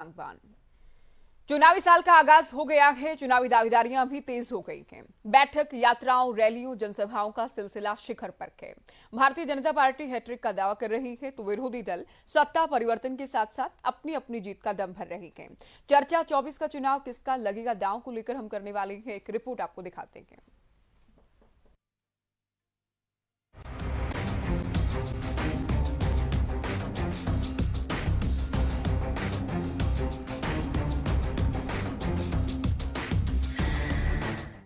आंकबान। चुनावी साल का आगाज हो गया है। चुनावी दावेदारियां भी तेज हो गई हैं। बैठक, यात्राओं, रैलियों, जनसभाओं का सिलसिला शिखर पर है। भारतीय जनता पार्टी हैट्रिक का दावा कर रही है तो विरोधी दल सत्ता परिवर्तन के साथ साथ अपनी अपनी जीत का दम भर रही है। चर्चा 24 का चुनाव किसका लगेगा दांव को लेकर हम करने वाले हैं एक रिपोर्ट आपको दिखाते हैं।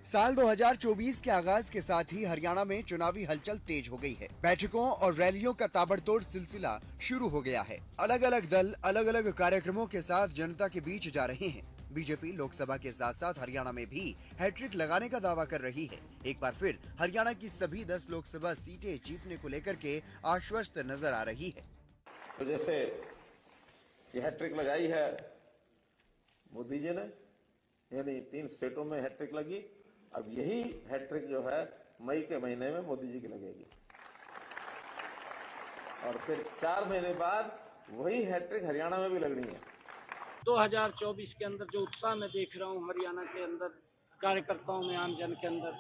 साल 2024 के आगाज के साथ ही हरियाणा में चुनावी हलचल तेज हो गई है। बैठकों और रैलियों का ताबड़तोड़ सिलसिला शुरू हो गया है। अलग अलग दल अलग अलग कार्यक्रमों के साथ जनता के बीच जा रहे हैं। बीजेपी लोकसभा के साथ साथ हरियाणा में भी हैट्रिक लगाने का दावा कर रही है। एक बार फिर हरियाणा की सभी 10 लोकसभा सीटें जीतने को लेकर के आश्वस्त नजर आ रही है। तो जैसे ये हैट्रिक लगाई है मोदी जी ने, यानी 3 स्टेटों में हैट्रिक लगी। अब यही हैट्रिक जो है मई के महीने में मोदी जी की लगेगी और फिर 4 महीने बाद वही हैट्रिक हरियाणा में भी लगनी है। 2024 के अंदर जो उत्साह मैं देख रहा हूं हरियाणा के अंदर, कार्यकर्ताओं में, आम जन के अंदर,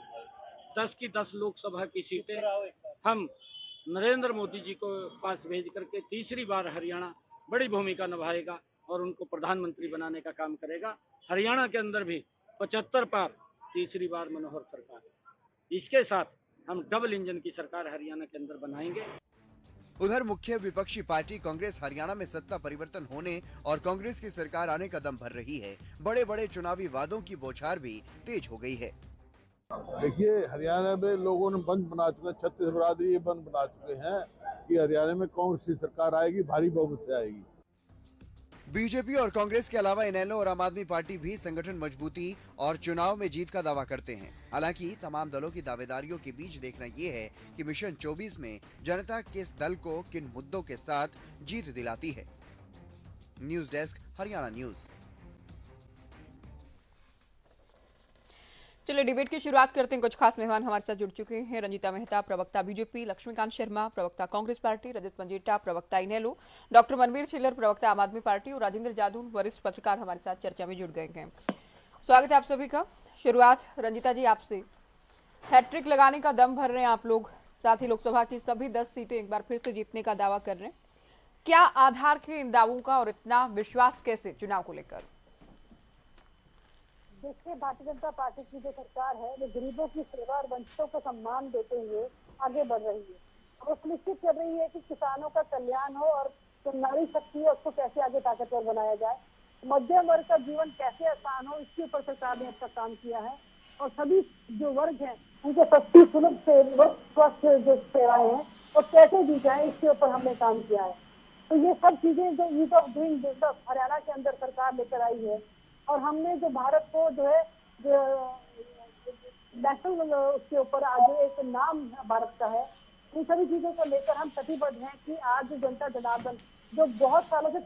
10 की 10 लोकसभा की सीटें हम नरेंद्र मोदी जी को पास भेज करके तीसरी बार हरियाणा बड़ी भूमिका निभाएगा और उनको प्रधानमंत्री बनाने का काम करेगा। हरियाणा के अंदर भी 75 पार तीसरी बार मनोहर सरकार, इसके साथ हम डबल इंजन की सरकार हरियाणा के अंदर बनाएंगे। उधर मुख्य विपक्षी पार्टी कांग्रेस हरियाणा में सत्ता परिवर्तन होने और कांग्रेस की सरकार आने का दम भर रही है। बड़े बड़े चुनावी वादों की बौछार भी तेज हो गई है। देखिए, हरियाणा में लोगों ने बंद बना चुके हैं, छत्तीस बरादरी ये बंद बना चुके हैं कि हरियाणा में कांग्रेस की सरकार आएगी, भारी बहुमत से आएगी। बीजेपी और कांग्रेस के अलावा इनेलो और आम आदमी पार्टी भी संगठन मजबूती और चुनाव में जीत का दावा करते हैं। हालांकि तमाम दलों की दावेदारियों के बीच देखना यह है कि मिशन 24 में जनता किस दल को किन मुद्दों के साथ जीत दिलाती है। News desk, Haryana news. चलिए डिबेट की शुरुआत करते हैं। कुछ खास मेहमान हमारे साथ जुड़ चुके हैं। रंजीता मेहता, प्रवक्ता बीजेपी, लक्ष्मीकांत शर्मा, प्रवक्ता कांग्रेस पार्टी, रजत मंजेटा, प्रवक्ता इनेलो, डॉक्टर मनवीर छिल्लर, प्रवक्ता आम आदमी पार्टी और राजेंद्र जादू, वरिष्ठ पत्रकार हमारे साथ चर्चा में जुड़ गए हैं। स्वागत है आप सभी का। शुरुआत रंजीता जी आपसे। हैट्रिक लगाने का दम भर रहे हैं आप लोग, साथ ही लोकसभा की सभी 10 सीटें एक बार फिर से जीतने का दावा कर रहे हैं। क्या आधार के इन दावों का और इतना विश्वास कैसे चुनाव को लेकर? देखिए, भारतीय जनता पार्टी की जो सरकार है वो गरीबों की सेवा और वंचितों को सम्मान देते हुए आगे बढ़ रही है। वो सुनिश्चित कर रही है कि किसानों का कल्याण हो और जो नारी शक्ति है उसको कैसे आगे ताकतवर बनाया जाए, मध्यम वर्ग का जीवन कैसे आसान हो, इसके ऊपर सरकार ने अब तक काम किया है। और सभी जो वर्ग हैं उनको सस्ती, सुलभ स्वस्थ जो सेवाएं हैं वो कैसे दी जाए, इसके ऊपर हमने काम किया है। तो ये सब चीजें जो ease of doing business Haryana के अंदर सरकार लेकर आई है और हमने जो भारत को जो है नेशनल उसके ऊपर आगे एक नाम भारत का है, इन सभी चीजों को लेकर हम प्रतिबद्ध हैं कि आज जो जनता जनार्दन जो बहुत सालों से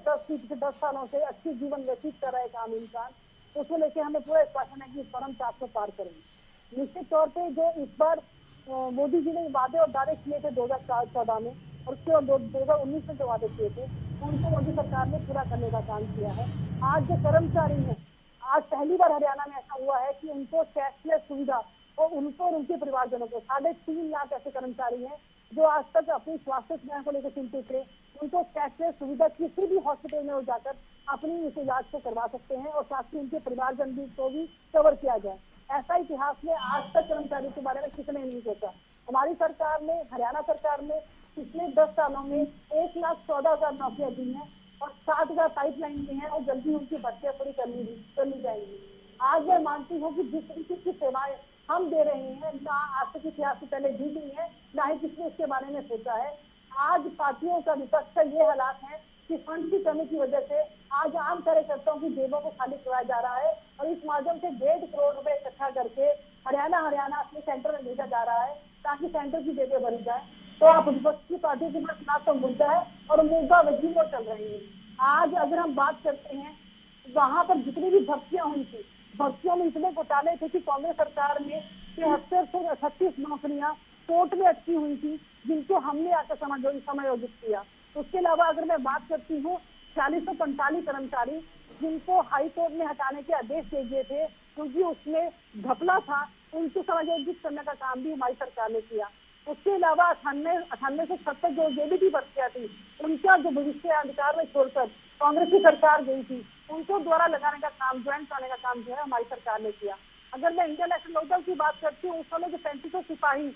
10 सालों से अच्छी जीवन व्यतीत कर रहा है एक आम इंसान, उसको लेकर हमें पूरा विश्वास है कि इस परम चाप को पार करेंगे। निश्चित तौर पे जो इस बार मोदी जी ने वादे और दावे किए थे 2014 में और उसके बाद 2019 में जो वादे किए थे उनको मोदी सरकार ने पूरा करने का काम किया है। आज जो कर्मचारी हैं, आज पहली बार हरियाणा में ऐसा हुआ है कि उनको कैशलेस सुविधा और उनको और उनके परिवारजनों को 3.5 लाख ऐसे कर्मचारी हैं जो आज तक अपनी स्वास्थ्य सेवाओं को लेकर चिंतित थे, उनको कैशलेस सुविधा किसी भी हॉस्पिटल में वो जाकर अपनी इस इलाज को करवा सकते हैं और साथ ही उनके परिवारजन भी को भी कवर किया जाए। ऐसा इतिहास में आज तक कर्मचारी के बारे में किसी ने नहीं सोचा। हमारी सरकार ने, हरियाणा सरकार ने पिछले 10 सालों में 1,14,000 नौकरियां दी हैं और 60,000 पाइपलाइन में है और जल्दी उनकी भर्तियां पूरी करनी जाएंगी। आज मैं मानती हूँ कि जिस तरीके की सेवाएं हम दे रहे हैं ना आज तक इतिहास से पहले दी गई है, ना ही किसी ने इसके बारे में सोचा है। आज पार्टियों का विपक्ष का ये हालात है कि फंड की कमी की वजह से आज आम कार्यकर्ताओं की जेबों को खाली करवाया जा रहा है और इस माध्यम से 1.5 करोड़ रुपए इकट्ठा करके हरियाणा अपने सेंटर में भेजा जा रहा है ताकि सेंटर की जेबें भरी जाए। तो आप विपक्ष की पार्टी के पास ना तो मुद्दा है और मुद्दा वही वो चल रही है। आज अगर हम बात करते हैं वहां पर जितनी भी भर्तियां हुई थी, भर्तियों में इतने घोटाले थे कि कांग्रेस सरकार में 73 से 38 नौकरियां कोर्ट में अटकी हुई थी जिनको हमने आकर समायोजित किया। उसके अलावा अगर मैं बात करती हूँ 4045 कर्मचारी जिनको हाई कोर्ट ने हटाने के आदेश दे दिए थे, क्योंकि उसमें घपला था, उनको समायोजित करने का काम भी हमारी सरकार ने किया। उसके अलावा 98 से 70 जो जेबीटी भर्तियां थी, उनका जो भविष्य अधिकार में छोड़कर कांग्रेस की सरकार गई थी, उनको द्वारा लगाने का काम, ज्वाइन कराने का काम जो है हमारी सरकार ने किया। अगर मैं इंडियन नेशनल लोकदल की बात करती हूँ, उस समय जो 3500 सिपाही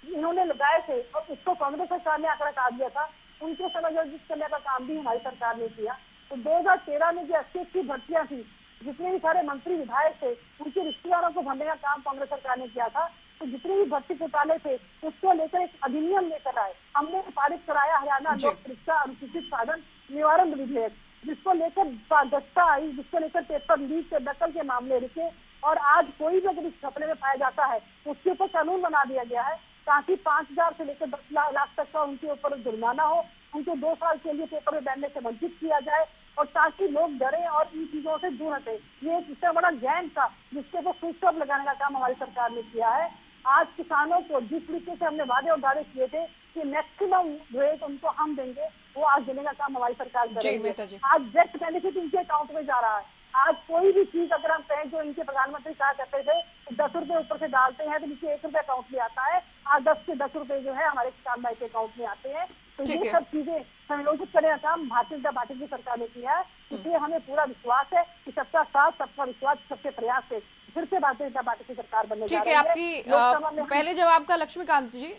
इन्होंने लगाए थे और उसको कांग्रेस सरकार ने आंकड़ा काट दिया था, उनको समायोजित करने का काम भी हमारी सरकार ने किया। तो 2013 में जो 80 भर्तियां थी, जितने भी सारे मंत्री विधायक थे, उनके रिश्तेदारों को भरने का काम कांग्रेस सरकार ने किया था। तो जितने भी भर्ती घोटाले थे, उसको लेकर एक अधिनियम लेकर आए, हमने पारित कराया हरियाणा लोक परीक्षा अनुसूचित साधन निवारण विधेयक, जिसको लेकर दस्ता आई, जिसको लेकर पेपर लीक के नकल के मामले रुके, और आज कोई भी अगर इस घपले में पाया जाता है, उसके ऊपर कानून बना दिया गया है, ताकि 5000 से लेकर 10 लाख तक का उनके ऊपर जुर्माना हो, उनको 2 साल के लिए पेपर में बैठने से वंचित किया जाए, और ताकि लोग डरे और इन चीजों से दूर हटे। ये एक इतना बड़ा गैंग था जिसके ऊपर फुल स्टॉप लगाने का काम हमारी सरकार ने किया है। आज किसानों को जिस तरीके से हमने वादे और दावे किए थे कि मैक्सिमम रेट उनको हम देंगे, वो आज देने का काम हमारी सरकार कर रही है। आज डायरेक्ट बेनिफिट इनके अकाउंट में जा रहा है। आज कोई भी चीज अगर हम कहें, जो इनके प्रधानमंत्री कहा करते थे 10 रुपए ऊपर से डालते हैं तो नीचे 1 रुपए अकाउंट में आता है, आज 10 से 10 रुपए जो है हमारे किसान भाई के अकाउंट में आते हैं। तो ये सब चीजें संयोजित करने का काम भारतीय जनता पार्टी की सरकार ने किया है। इसलिए हमें पूरा विश्वास है कि सबका साथ, सबका विश्वास, सबके प्रयास से फिर से भारतीय जनता पार्टी की सरकार बनने जा रही है। ठीक है, आपकी पहले जवाब का लक्ष्मीकांत जी,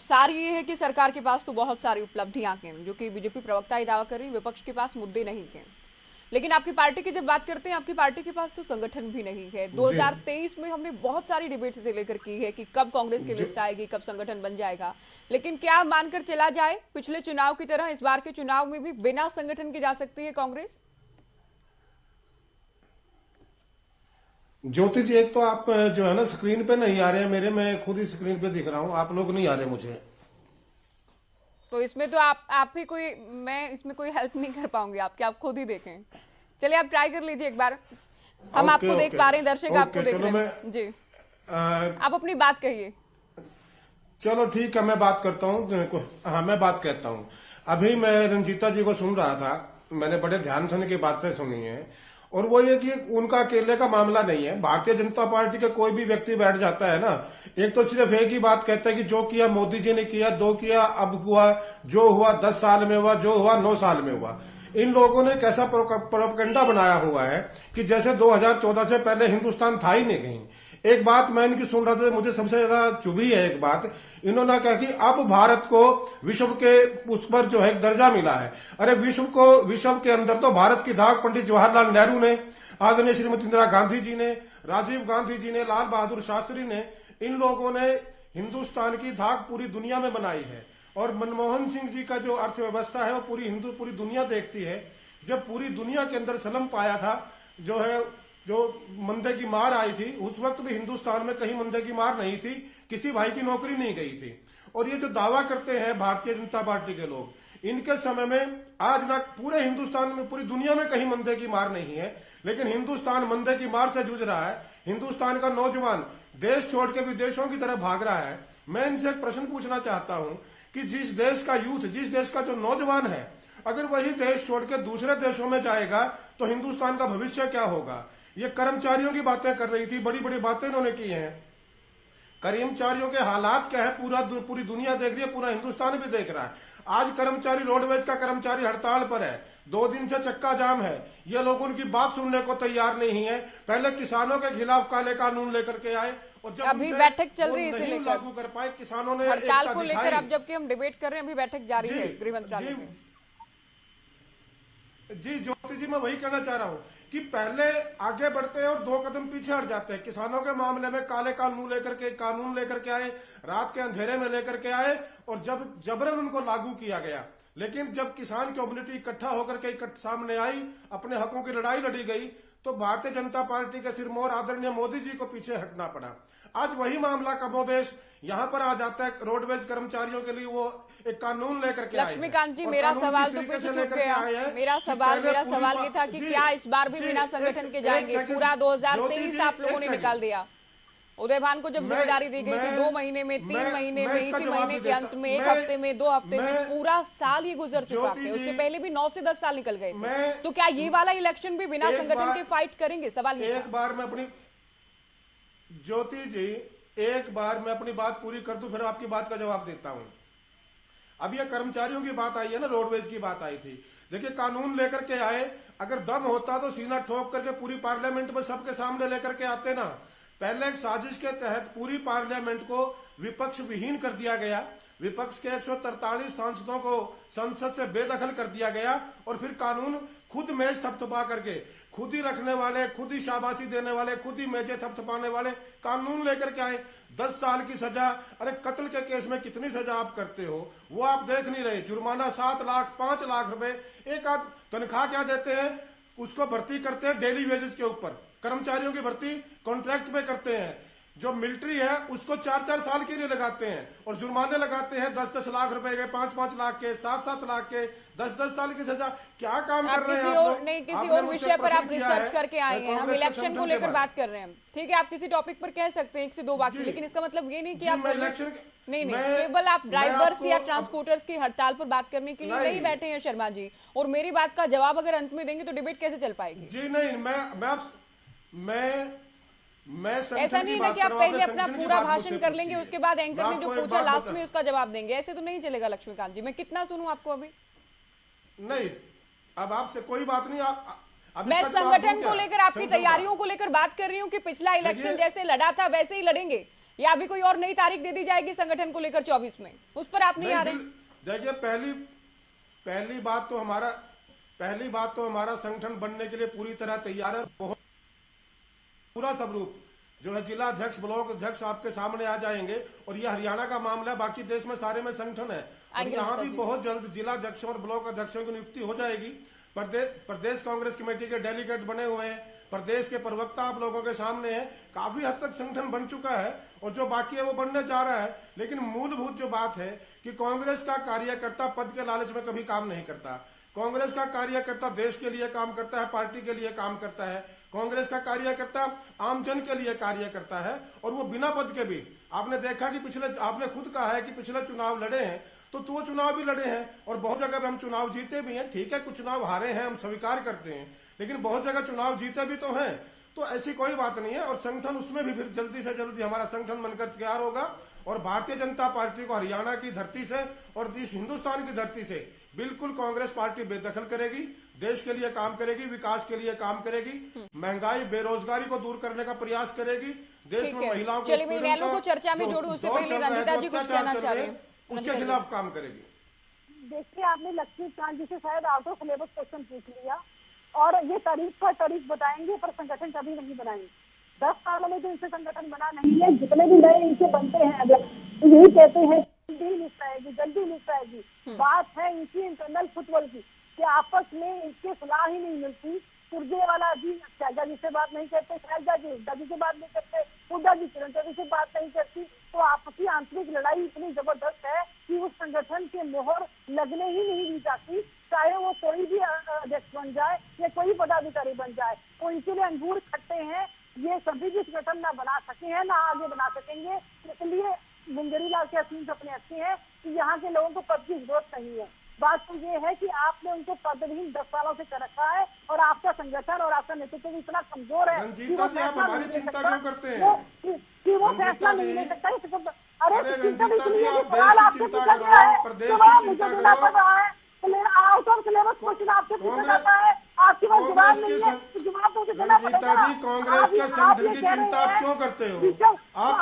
सार ये है कि सरकार के पास तो बहुत सारी उपलब्धियां हैं, जो कि बीजेपी प्रवक्ता ही दावा कर रही, विपक्ष के पास मुद्दे नहीं हैं। लेकिन आपकी पार्टी की जब बात करते हैं, आपकी पार्टी के पास तो संगठन भी नहीं है। 2023 में हमने बहुत सारी डिबेट इसे लेकर की है कि कब कांग्रेस की लिस्ट आएगी, कब संगठन बन जाएगा, लेकिन क्या मानकर चला जाए पिछले चुनाव की तरह इस बार के चुनाव में भी बिना संगठन के जा सकती है कांग्रेस? ज्योति जी, एक तो आप जो है ना स्क्रीन पे नहीं आ रहे हैं मेरे, मैं खुद ही स्क्रीन पे दिख रहा हूँ, आप लोग नहीं आ रहे मुझे। तो इसमें तो आप ही कोई, मैं इसमें कोई हेल्प नहीं कर पाऊंगी आपकी, आप खुद ही देखें। चलिए आप ट्राई कर लीजिए एक बार, हम आपको देख पा रहे हैं, दर्शक आपको देख रहे हैं जी। आप अपनी बात कहिए। चलो ठीक है, मैं बात करता हूँ। हाँ, मैं बात कहता हूँ। अभी मैं रंजीता जी को सुन रहा था, मैंने बड़े ध्यान से उनकी बातें सुनी है, और वो ये कि उनका अकेले का मामला नहीं है। भारतीय जनता पार्टी का कोई भी व्यक्ति बैठ जाता है ना, एक तो सिर्फ एक ही बात कहता है कि जो किया मोदी जी ने किया, दो किया अब हुआ, जो हुआ 10 साल में हुआ, जो हुआ 9 साल में हुआ। इन लोगों ने कैसा प्रोपेगेंडा बनाया हुआ है कि जैसे 2014 से पहले हिंदुस्तान था ही नहीं कहीं। एक बात मैं इनकी सुन रहा था, मुझे सबसे ज्यादा चुभी है एक बात, इन्होंने कहा कि अब भारत को विश्व के उस पर जो है दर्जा मिला है। अरे विश्व के अंदर तो भारत की धाक पंडित जवाहरलाल नेहरू ने, आदरणीय श्रीमती इंदिरा गांधी जी ने, राजीव गांधी जी ने, लाल बहादुर शास्त्री ने, इन लोगों ने हिंदुस्तान की धाक पूरी दुनिया में बनाई है। और मनमोहन सिंह जी का जो अर्थव्यवस्था है वो पूरी दुनिया देखती है। जब पूरी दुनिया के अंदर सलम पाया था, जो मंदे की मार आई थी, उस वक्त भी हिंदुस्तान में कहीं मंदे की मार नहीं थी, किसी भाई की नौकरी नहीं गई थी। और ये जो दावा करते हैं भारतीय जनता पार्टी के लोग, इनके समय में आज ना पूरे हिंदुस्तान में, पूरी दुनिया में कहीं मंदे की मार नहीं है, लेकिन हिंदुस्तान मंदे की मार से जूझ रहा है। हिंदुस्तान का नौजवान देश छोड़ के विदेशों की तरफ भाग रहा है। मैं इनसे एक प्रश्न पूछना चाहता हूं कि जिस देश का यूथ, जिस देश का जो नौजवान है, अगर वही देश छोड़ के दूसरे देशों में जाएगा तो हिंदुस्तान का भविष्य क्या होगा? ये कर्मचारियों की बातें कर रही थी, बड़ी बड़ी बातें इन्होंने की हैं। कर्मचारियों के हालात क्या है पूरी दुनिया देख रही है, पूरा हिंदुस्तान भी देख रहा है। आज कर्मचारी, रोडवेज का कर्मचारी हड़ताल पर है, 2 दिन से चक्का जाम है। ये लोग उनकी बात सुनने को तैयार नहीं है। पहले किसानों के खिलाफ काले कानून लेकर के आए, और जब अभी बैठक चल रही है इसे लेकर, लागू कर पाए, किसानों ने हड़ताल को लेकर। अब जबकि हम डिबेट कर रहे हैं, अभी बैठक जारी है गृह मंत्रालय में। जी ज्योति जी, मैं वही कहना चाह रहा हूं कि पहले आगे बढ़ते हैं और 2 कदम पीछे हट जाते हैं। किसानों के मामले में काले कानून लेकर के आए, रात के अंधेरे में लेकर के आए, और जब जबरन उनको लागू किया गया। लेकिन जब किसान कम्युनिटी इकट्ठा होकर के सामने आई, अपने हकों की लड़ाई लड़ी गई, तो भारतीय जनता पार्टी के सिरमौर आदरणीय मोदी जी को पीछे हटना पड़ा। आज वही मामला कमोबेश यहाँ पर आ जाता है। रोडवेज कर्मचारियों के लिए वो एक कानून लेकर के आए हैं। लक्ष्मीकांत जी, मेरा सवाल तो पीछे छूट गया। मेरा सवाल ये था कि क्या इस बार भी बिना संगठन के जाएंगे? पूरा 2023 आप लोगों ने निकाल दिया। उदय भान को जब जिम्मेदारी दी गई थी 2 महीने में, 3 महीने में, इसी महीने के अंत में, 1 हफ्ते में, 2 हफ्ते में, पूरा साल ही गुजर चुका है। उसके पहले भी 9 से 10 साल निकल गए थे। तो क्या ये वाला इलेक्शन भी बिना संगठन के फाइट करेंगे? सवाल ये। एक बार मैं अपनी ज्योति जी, एक बार मैं अपनी बात पूरी कर दूं, फिर आपकी बात का जवाब देता हूं। अब ये कर्मचारियों की बात आई है ना, रोडवेज की बात आई थी। देखिए, कानून लेकर के आए, अगर दम होता तो सीना ठोक करके पूरी पार्लियामेंट में सबके सामने लेकर के आते ना। पहले एक साजिश के तहत पूरी पार्लियामेंट को विपक्ष विहीन कर दिया गया, विपक्ष के 143 सांसदों को संसद से बेदखल कर दिया गया, और फिर कानून खुद मेज थपथपा करके, खुद ही रखने वाले, खुद ही शाबाशी देने वाले, खुद ही मेजे थपथपाने वाले कानून लेकर के आए। 10 साल की सजा, अरे कत्ल के केस में कितनी सजा आप करते हो वो आप देख नहीं रहे। जुर्माना 7 लाख 5 लाख रुपए, एक आध तनख्वाह क्या देते हैं, उसको भर्ती करते हैं डेली वेजेस के ऊपर। कर्मचारियों की भर्ती कॉन्ट्रैक्ट पे करते हैं। जो मिलिट्री है उसको 4-4 साल के लिए लगाते हैं, और जुर्माने लगाते हैं 10-10 लाख रुपए के, 5-5 लाख के, 7-7 लाख के, 10-10 साल की सजा। क्या काम कर रहे हैं आप लोग? नहीं, किसी और विषय पर आप रिसर्च करके आए हैं, हम इलेक्शन को लेकर बात कर रहे हैं। ठीक है, आप किसी टॉपिक पर कह सकते हैं 1 से 2 वाक्य, लेकिन इसका मतलब ये नहीं कि आप नहीं, केवल आप ड्राइवर्स या ट्रांसपोर्टर्स की हड़ताल पर बात करने के लिए नहीं बैठे हैं शर्मा जी। और मेरी बात का जवाब अगर अंत में देंगे तो डिबेट कैसे चल पाएगी? जी नहीं, मैं ऐसा नहीं है कि आप पहले अपना पूरा भाषण कर लेंगे, उसके बाद एंकर ने जो पूछा लास्ट में उसका जवाब देंगे। ऐसे तो नहीं चलेगा लक्ष्मीकांत जी। मैं कितना सुनूं आपको अभी? नहीं, अब आपसे कोई बात नहीं। मैं संगठन को लेकर, आपकी तैयारियों को लेकर बात कर रही हूँ कि पिछला इलेक्शन जैसे लड़ा था वैसे ही लड़ेंगे, या अभी कोई और नई तारीख दे दी जाएगी संगठन को लेकर 24 में? उस पर आप नहीं आ रहे। देखिए, पहली बात तो हमारा संगठन बनने के लिए पूरी तरह तैयार है। बहुत पूरा स्वरूप जो है जिला अध्यक्ष, ब्लॉक अध्यक्ष आपके सामने आ जाएंगे, और यह हरियाणा का मामला है, बाकी देश में सारे में संगठन है। और यहाँ भी बहुत जल्द जिला अध्यक्षों और ब्लॉक अध्यक्षों की नियुक्ति हो जाएगी। प्रदेश कांग्रेस कमेटी के डेलीगेट बने हुए हैं, प्रदेश के प्रवक्ता आप लोगों के सामने हैं। काफी हद तक संगठन बन चुका है, और जो बाकी है वो बनने जा रहा है। लेकिन मूलभूत जो बात है कि कांग्रेस का कार्यकर्ता पद के लालच में कभी काम नहीं करता। कांग्रेस का कार्यकर्ता देश के लिए काम करता है, पार्टी के लिए काम करता है। कांग्रेस का कार्यकर्ता आमजन के लिए कार्य करता है, और वो बिना पद के भी। आपने देखा कि आपने खुद कहा है कि पिछले चुनाव लड़े हैं, तो वो चुनाव भी लड़े हैं, और बहुत जगह पे हम चुनाव जीते भी हैं। ठीक है, कुछ चुनाव हारे हैं, हम स्वीकार करते हैं, लेकिन बहुत जगह चुनाव जीते भी तो हैं। तो ऐसी कोई बात नहीं है, और संगठन उसमें भी फिर जल्दी से जल्दी हमारा संगठन बनकर तैयार होगा, और भारतीय जनता पार्टी को हरियाणा की धरती से और इस हिंदुस्तान की धरती से बिल्कुल कांग्रेस पार्टी बेदखल करेगी, देश के लिए काम करेगी, विकास के लिए काम करेगी, महंगाई बेरोजगारी को दूर करने का प्रयास करेगी, देश में महिलाओं को चर्चा में जोड़ूं, उससे पहले रंजीता जी कुछ कहना चाह रहे हैं, उसके खिलाफ काम करेगी। देखिए, आपने लक्ष्मीकांत जी से शायद आउट ऑफ सिलेबस क्वेश्चन पूछ लिया, और ये तारीख बताएंगे पर संगठन कभी नहीं बनाएंगे। 10 सालों में तो इनसे संगठन बना नहीं है। जितने भी नए इनसे बनते हैं, अगर यही कहते हैं जल्दी निपटाएगी। बात है इनकी इंटरनल फुटबॉल की, कि आपस में इनकी सलाह ही नहीं मिलती। सुरजेवाला जी शैलजा जी से बात नहीं करते, शैलजा जी हुड्डा जी से बात नहीं करते, हुड्डा जी किरण चौधरी से बात नहीं करती। तो आपसी आंतरिक लड़ाई इतनी जबरदस्त है कि उस संगठन के मोहर लगने ही नहीं दी जाती, चाहे वो कोई भी अध्यक्ष बन जाए या कोई पदाधिकारी बन जाए। तो इनके लिए अंगूर खट्टे हैं। ये सभी भी संगठन ना बना सके हैं, ना आगे बना सकेंगे। इसलिए मुंगेरी लाल के असीम सपने अच्छे हैं कि यहाँ के लोगों को पद की जरूरत नहीं है। बात तो ये है कि आपने उनको पदहीन 10 सालों से कर रखा है, और आपका संगठन और आपका नेतृत्व भी इतना कमजोर है कि वो फैसला नहीं ले सकता, कि वो फैसला नहीं ले सकता। अरे चिंता आउट ऑफ सिलेबस क्वेश्चन आपसे पूछा जाता है, आपके पास जवाब नहीं है, जवाब तो देना पड़ेगा। कांग्रेस के संगठन की चिंता आप क्यों करते हो? आप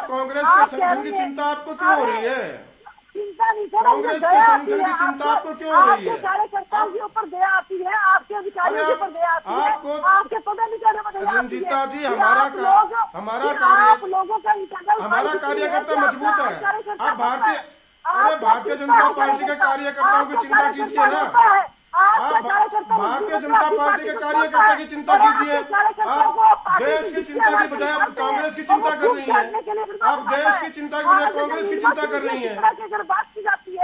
कांग्रेस के संगठन की चिंता आपको क्यों हो रही है? चिंता नहीं सर, कांग्रेस के संगठन की चिंता आपको क्यों हो रही है? आपके कार्यकर्ताओं के ऊपर दया आती है, आपके अधिकारियों के ऊपर दया आती है, आपके पदाधिकारियों पर दया आती है। रंजीता जी, हमारा कार्यकर्ता मजबूत है। आप भारतीय जनता पार्टी के कार्यकर्ताओं की चिंता कीजिए ना। आप भारतीय जनता पार्टी के कार्यकर्ता की चिंता कीजिए। आप देश की चिंता की बजाय कांग्रेस की चिंता कर रही है। आप देश की चिंता की बजाय कांग्रेस की चिंता कर रही है।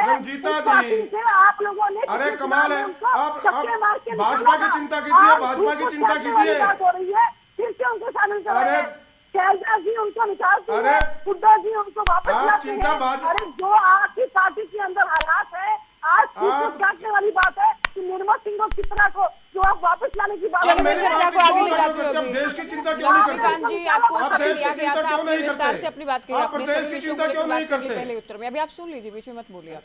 रंजीता जी, आप लोगों ने, अरे कमाल है। आप भाजपा की चिंता कीजिए, भाजपा की चिंता कीजिए। फिर से उनको शामिल कर रहे हैं। शैलजा जी उनको निकाल दिए, अरे, हुड्डा जी उनको वापस आप लाते चिंता हैं। बात- अरे जो आपकी पार्टी के अंदर हालात है, आज आप- काटने वाली बात है कि निर्मल सिंह को कितना को जो आप वापस लाने की बात चलिए, कर मैं रहे हैं। चर्चा को आगे ले जाती हूँ आप अभी। देश की चिंता क्यों नहीं करते? लक्ष्मीकांत जी, आपको आप समय देश दिया की गया चिंता था, क्यों आपने नहीं विस्तार करते? से अपनी बात कही, आप आपने प्रदेश सभी की विषयों चिंता को क्यों लेकर नहीं बात कर ली करते? पहले उत्तर में। अभी आप सुन लीजिए, बीच में मत बोलिए आप।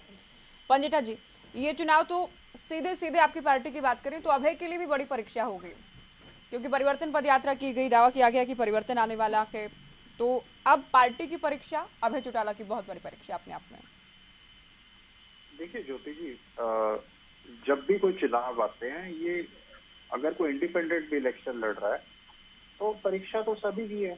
पंजिटा जी, ये चुनाव तो सीधे सीधे आपकी पार्टी की बात करें तो अभय के लिए भी बड़ी परीक्षा होगी, क्योंकि परिवर्तन पद यात्रा की गई, दावा किया गया कि परिवर्तन आने वाला है। तो अब पार्टी की परीक्षा अभय चौटाला की बहुत बड़ी परीक्षा अपने आप में। देखिए ज्योति जी, जब भी कोई चुनाव आते हैं, ये अगर कोई इंडिपेंडेंट भी इलेक्शन लड़ रहा है तो परीक्षा तो सभी की है।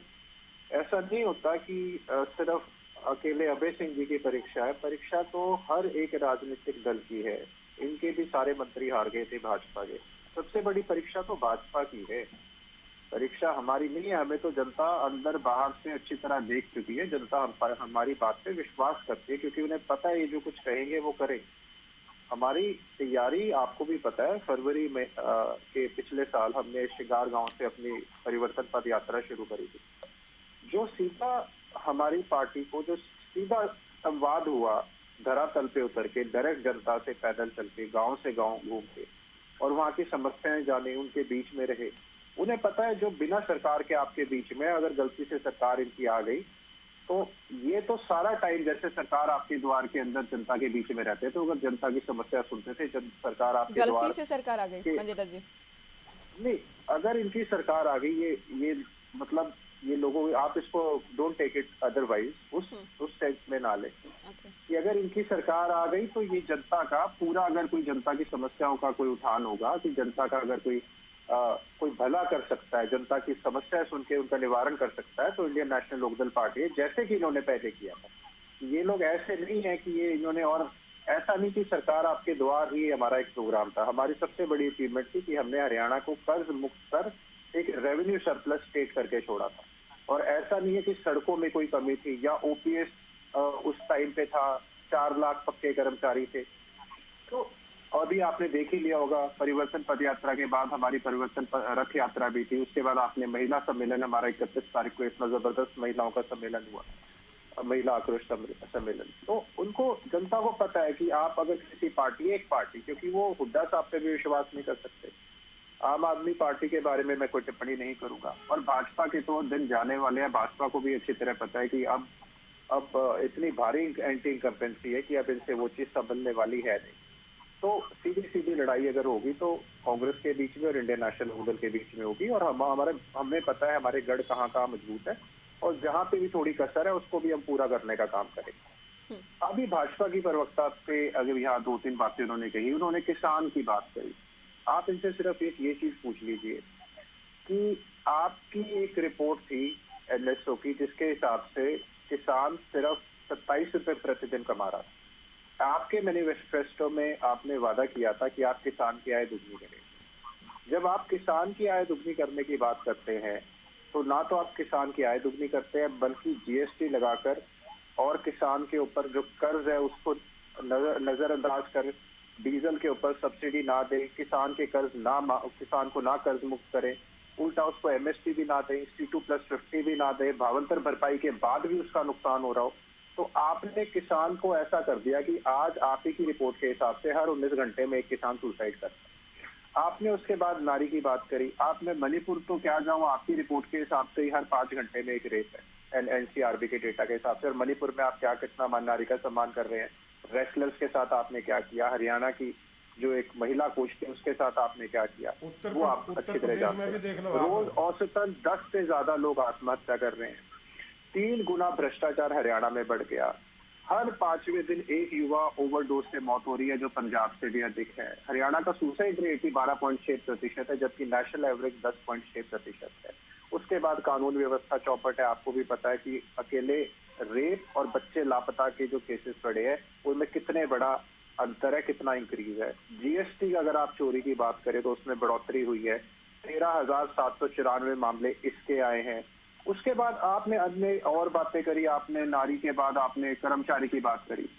ऐसा नहीं होता कि सिर्फ अकेले अभय सिंह जी की परीक्षा है। परीक्षा तो हर एक राजनीतिक दल की है। इनके भी सारे मंत्री हार गए थे भाजपा के। सबसे बड़ी परीक्षा तो भाजपा की है। परीक्षा हमारी नहीं है। हमें तो जनता अंदर बाहर से अच्छी तरह देख चुकी है। जनता हमारी बात पे विश्वास करती है, क्योंकि उन्हें पता है ये जो कुछ कहेंगे वो करें। हमारी तैयारी आपको भी पता है, फरवरी में के पिछले साल हमने शिगार गांव से अपनी परिवर्तन पद यात्रा शुरू करी थी। जो सीधा हमारी पार्टी को जो सीधा संवाद हुआ धरातल पे उतर के, डायरेक्ट जनता से पैदल चल के, गाँव से गाँव घूम के और वहाँ की समस्याएं जाने, उनके बीच में रहे। उन्हें पता है जो बिना सरकार के आपके बीच में, अगर गलती से सरकार इनकी आ गई तो ये तो सारा टाइम जैसे सरकार आपके द्वार के अंदर जनता के बीच में रहते, तो अगर जनता की समस्या सुनते थे, जब सरकार आपके द्वार गलती से सरकार आ गई पंजिटा जी? नहीं, अगर इनकी सरकार आ गई, ये मतलब ये लोगों, आप इसको डोंट टेक इट अदरवाइज, उस सेंस में ना ले कि अगर इनकी सरकार आ गई तो ये जनता का पूरा, अगर कोई जनता की समस्याओं का कोई उठान होगा, कि जनता का अगर कोई भला कर सकता है, जनता की समस्या सुन के उनका निवारण कर सकता है, तो इंडियन नेशनल लोकदल पार्टी है, जैसे कि इन्होंने पहले किया था। ये लोग ऐसे नहीं है कि ये इन्होंने, और ऐसा नहीं कि सरकार आपके द्वार ही हमारा एक प्रोग्राम था। हमारी सबसे बड़ी अचीवमेंट थी कि हमने हरियाणा को कर्ज मुक्त कर एक रेवेन्यू सरप्लस स्टेट करके छोड़ा था। और ऐसा नहीं है कि सड़कों में कोई कमी थी या ओपीएस उस टाइम पे था, 4 लाख पक्के कर्मचारी थे। तो अभी आपने देख ही लिया होगा, परिवर्तन पद यात्रा के बाद हमारी परिवर्तन रथ यात्रा भी थी। उसके बाद आपने महिला सम्मेलन, हमारा 31 तारीख को इतना जबरदस्त महिलाओं का सम्मेलन हुआ, महिला आक्रोश सम्मेलन। तो उनको, जनता को पता है कि आप अगर किसी पार्टी, एक पार्टी, क्योंकि वो हुड्डा साहब पे भी विश्वास नहीं कर सकते। आम आदमी पार्टी के बारे में मैं कोई टिप्पणी नहीं करूंगा, और भाजपा के तो दिन जाने वाले हैं। भाजपा को भी अच्छी तरह पता है कि अब इतनी भारी एंटी इनकम्पेंसी है कि अब इनसे वो चीज संभलने वाली है नहीं। तो सीधी सीधी लड़ाई अगर होगी तो कांग्रेस के बीच में और इंडियन नेशनल लोकदल के बीच में होगी। और हमें पता है हमारे गढ़ कहाँ मजबूत है, और जहाँ पे भी थोड़ी कसर है उसको भी हम पूरा करने का काम करेंगे। अभी भाजपा की प्रवक्ता से अगर यहाँ 2-3 बातें उन्होंने कही, उन्होंने किसान की बात करी। आप इनसे सिर्फ ये चीज पूछ लीजिए कि आपकी एक रिपोर्ट थी एनएसओ की, जिसके हिसाब से किसान सिर्फ 27 रुपए प्रतिदिन कमा रहा था। आपके मैनिफेस्टो में आपने वादा किया था कि आप किसान की आय दुगनी करेंगे। जब आप किसान की आय दुगनी करने की बात करते हैं तो ना तो आप किसान की आय दुगनी करते हैं, बल्कि जीएसटी लगाकर और किसान के ऊपर जो कर्ज है उसको नजरअंदाज कर डीजल के ऊपर सब्सिडी ना दे, किसान के किसान को ना कर्ज मुक्त करे, उल्टा उसको एमएसपी भी ना दे, C2+50 भी ना दे, भावांतर भरपाई के बाद भी उसका नुकसान हो रहा हो। तो आपने किसान को ऐसा कर दिया कि आज आप ही की रिपोर्ट के हिसाब से हर 19 घंटे में एक किसान सुसाइड करता है। आपने उसके बाद नारी की बात करी। आपने मणिपुर तो क्या जाऊं, आपकी रिपोर्ट के हिसाब से ही हर 5 घंटे में एक रेप है एनसीआरबी के डेटा के हिसाब से। और मणिपुर में आप क्या कितना नारी का सम्मान कर रहे हैं। रेसलर्स के साथ आपने क्या किया, हरियाणा की जो एक महिला कोच थी उसके साथ आपने क्या किया, वो आप अच्छी तरह जानते हैं। रोज औसतन 10 से ज्यादा लोग आत्महत्या कर रहे हैं। 3 गुना भ्रष्टाचार हरियाणा में बढ़ गया। हर 5वें दिन एक युवा ओवरडोज से मौत हो रही है, जो पंजाब से भी अधिक है। हरियाणा का सुसाइड रेट ही 12.6% है, जबकि नेशनल एवरेज 10.6% है। उसके बाद कानून व्यवस्था चौपट है। आपको भी पता है कि अकेले रेप और बच्चे लापता के जो केसेस बढ़े हैं उनमें कितने बड़ा अंतर है, कितना इंक्रीज है। जीएसटी अगर आप चोरी की बात करें तो उसमें बढ़ोतरी हुई है। 13,794 मामले इसके आए हैं। उसके बाद आपने अन्य और बातें करी। आपने नारी के बाद आपने कर्मचारी की बात करी।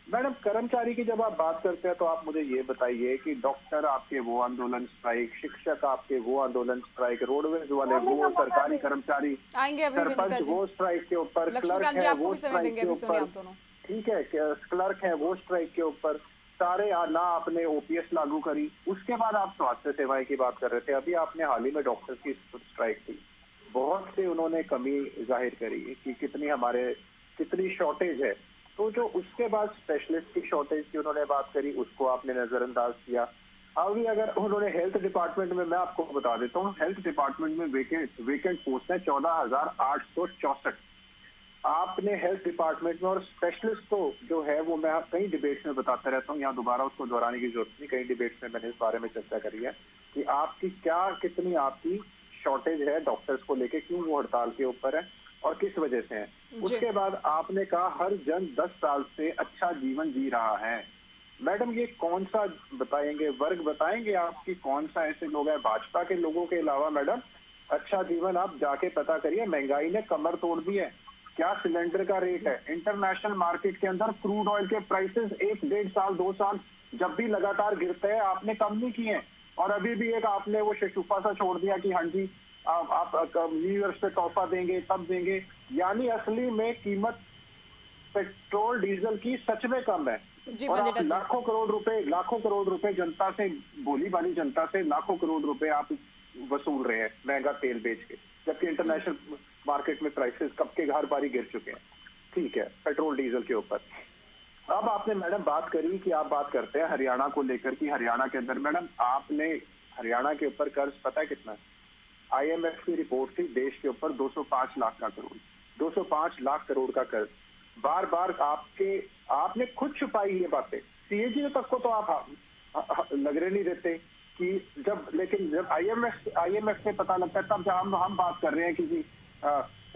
मैडम कर्मचारी की जब आप बात करते हैं तो आप मुझे ये बताइए कि डॉक्टर आपके वो आंदोलन स्ट्राइक, शिक्षक आपके वो आंदोलन स्ट्राइक, रोडवेज वाले वो, सरकारी कर्मचारी, आएंगे अभी रंजीता सरपंच जी। वो स्ट्राइक के ऊपर, क्लर्क लक्ष्मीकांत जी है आपको वो भी समय स्ट्राइक देंगे, के अभी सुनिए ऊपर, आप दोनों। ठीक है, क्लर्क है वो स्ट्राइक के ऊपर, सारे ना आपने ओपीएस लागू करी। उसके बाद आप स्वास्थ्य सेवाएं की बात कर रहे थे, अभी आपने हाल ही में डॉक्टर्स की स्ट्राइक थी, बहुत से उन्होंने कमी जाहिर करी कि कितनी शॉर्टेज है। तो जो उसके बाद स्पेशलिस्ट की शॉर्टेज की उन्होंने बात करी, उसको आपने नजरअंदाज किया। अभी अगर उन्होंने हेल्थ डिपार्टमेंट में, मैं आपको बता देता हूँ, हेल्थ डिपार्टमेंट में वेकेंट पोस्ट है 14,864। आपने हेल्थ डिपार्टमेंट में, और स्पेशलिस्ट तो जो है वो मैं कई डिबेट्स में बताता रहता हूँ, यहाँ दोबारा उसको दोहराने की जरूरत नहीं, कई डिबेट्स में मैंने इस बारे में चर्चा करी है कि आपकी कितनी आपकी शॉर्टेज है डॉक्टर्स को लेके, क्यों वो हड़ताल के ऊपर है और किस वजह से है। उसके बाद आपने कहा हर जन 10 साल से अच्छा जीवन जी रहा है। मैडम ये कौन सा बताएंगे, वर्ग बताएंगे आपकी, कौन सा ऐसे लोग हैं भाजपा के लोगों के अलावा? मैडम अच्छा जीवन आप जाके पता करिए, महंगाई ने कमर तोड़ दी है। क्या सिलेंडर का रेट है इंटरनेशनल मार्केट के अंदर, क्रूड ऑयल के प्राइसेस 1-1.5 साल 2 साल जब भी लगातार गिरते हैं, आपने कम नहीं किए। और अभी भी एक आपने वो शशुफा सा छोड़ दिया कि हाँ जी आप न्यू ईयर पे तोहफा देंगे तब देंगे, यानी असली में कीमत पेट्रोल डीजल की सच में कम है। और आप लाखों करोड़ रुपए जनता से, भोली भाली जनता से लाखों करोड़ रुपए आप वसूल रहे हैं महंगा तेल बेच के, जबकि इंटरनेशनल मार्केट में प्राइसेस कब के हर बारी गिर चुके हैं। ठीक है, पेट्रोल डीजल के ऊपर अब आपने मैडम बात करी कि आप बात करते हैं हरियाणा को लेकर कि हरियाणा के अंदर, मैडम आपने हरियाणा के ऊपर कर्ज पता है कितना है? IMF की रिपोर्ट थी देश के ऊपर 205 लाख का करोड़, 205 लाख करोड़ का कर्ज। बार बार आपने खुद छुपाई ये बातें, CAG तक को तो आप नजरे नहीं देते कि लेकिन जब IMF से पता लगता है तब जब हम बात कर रहे हैं कि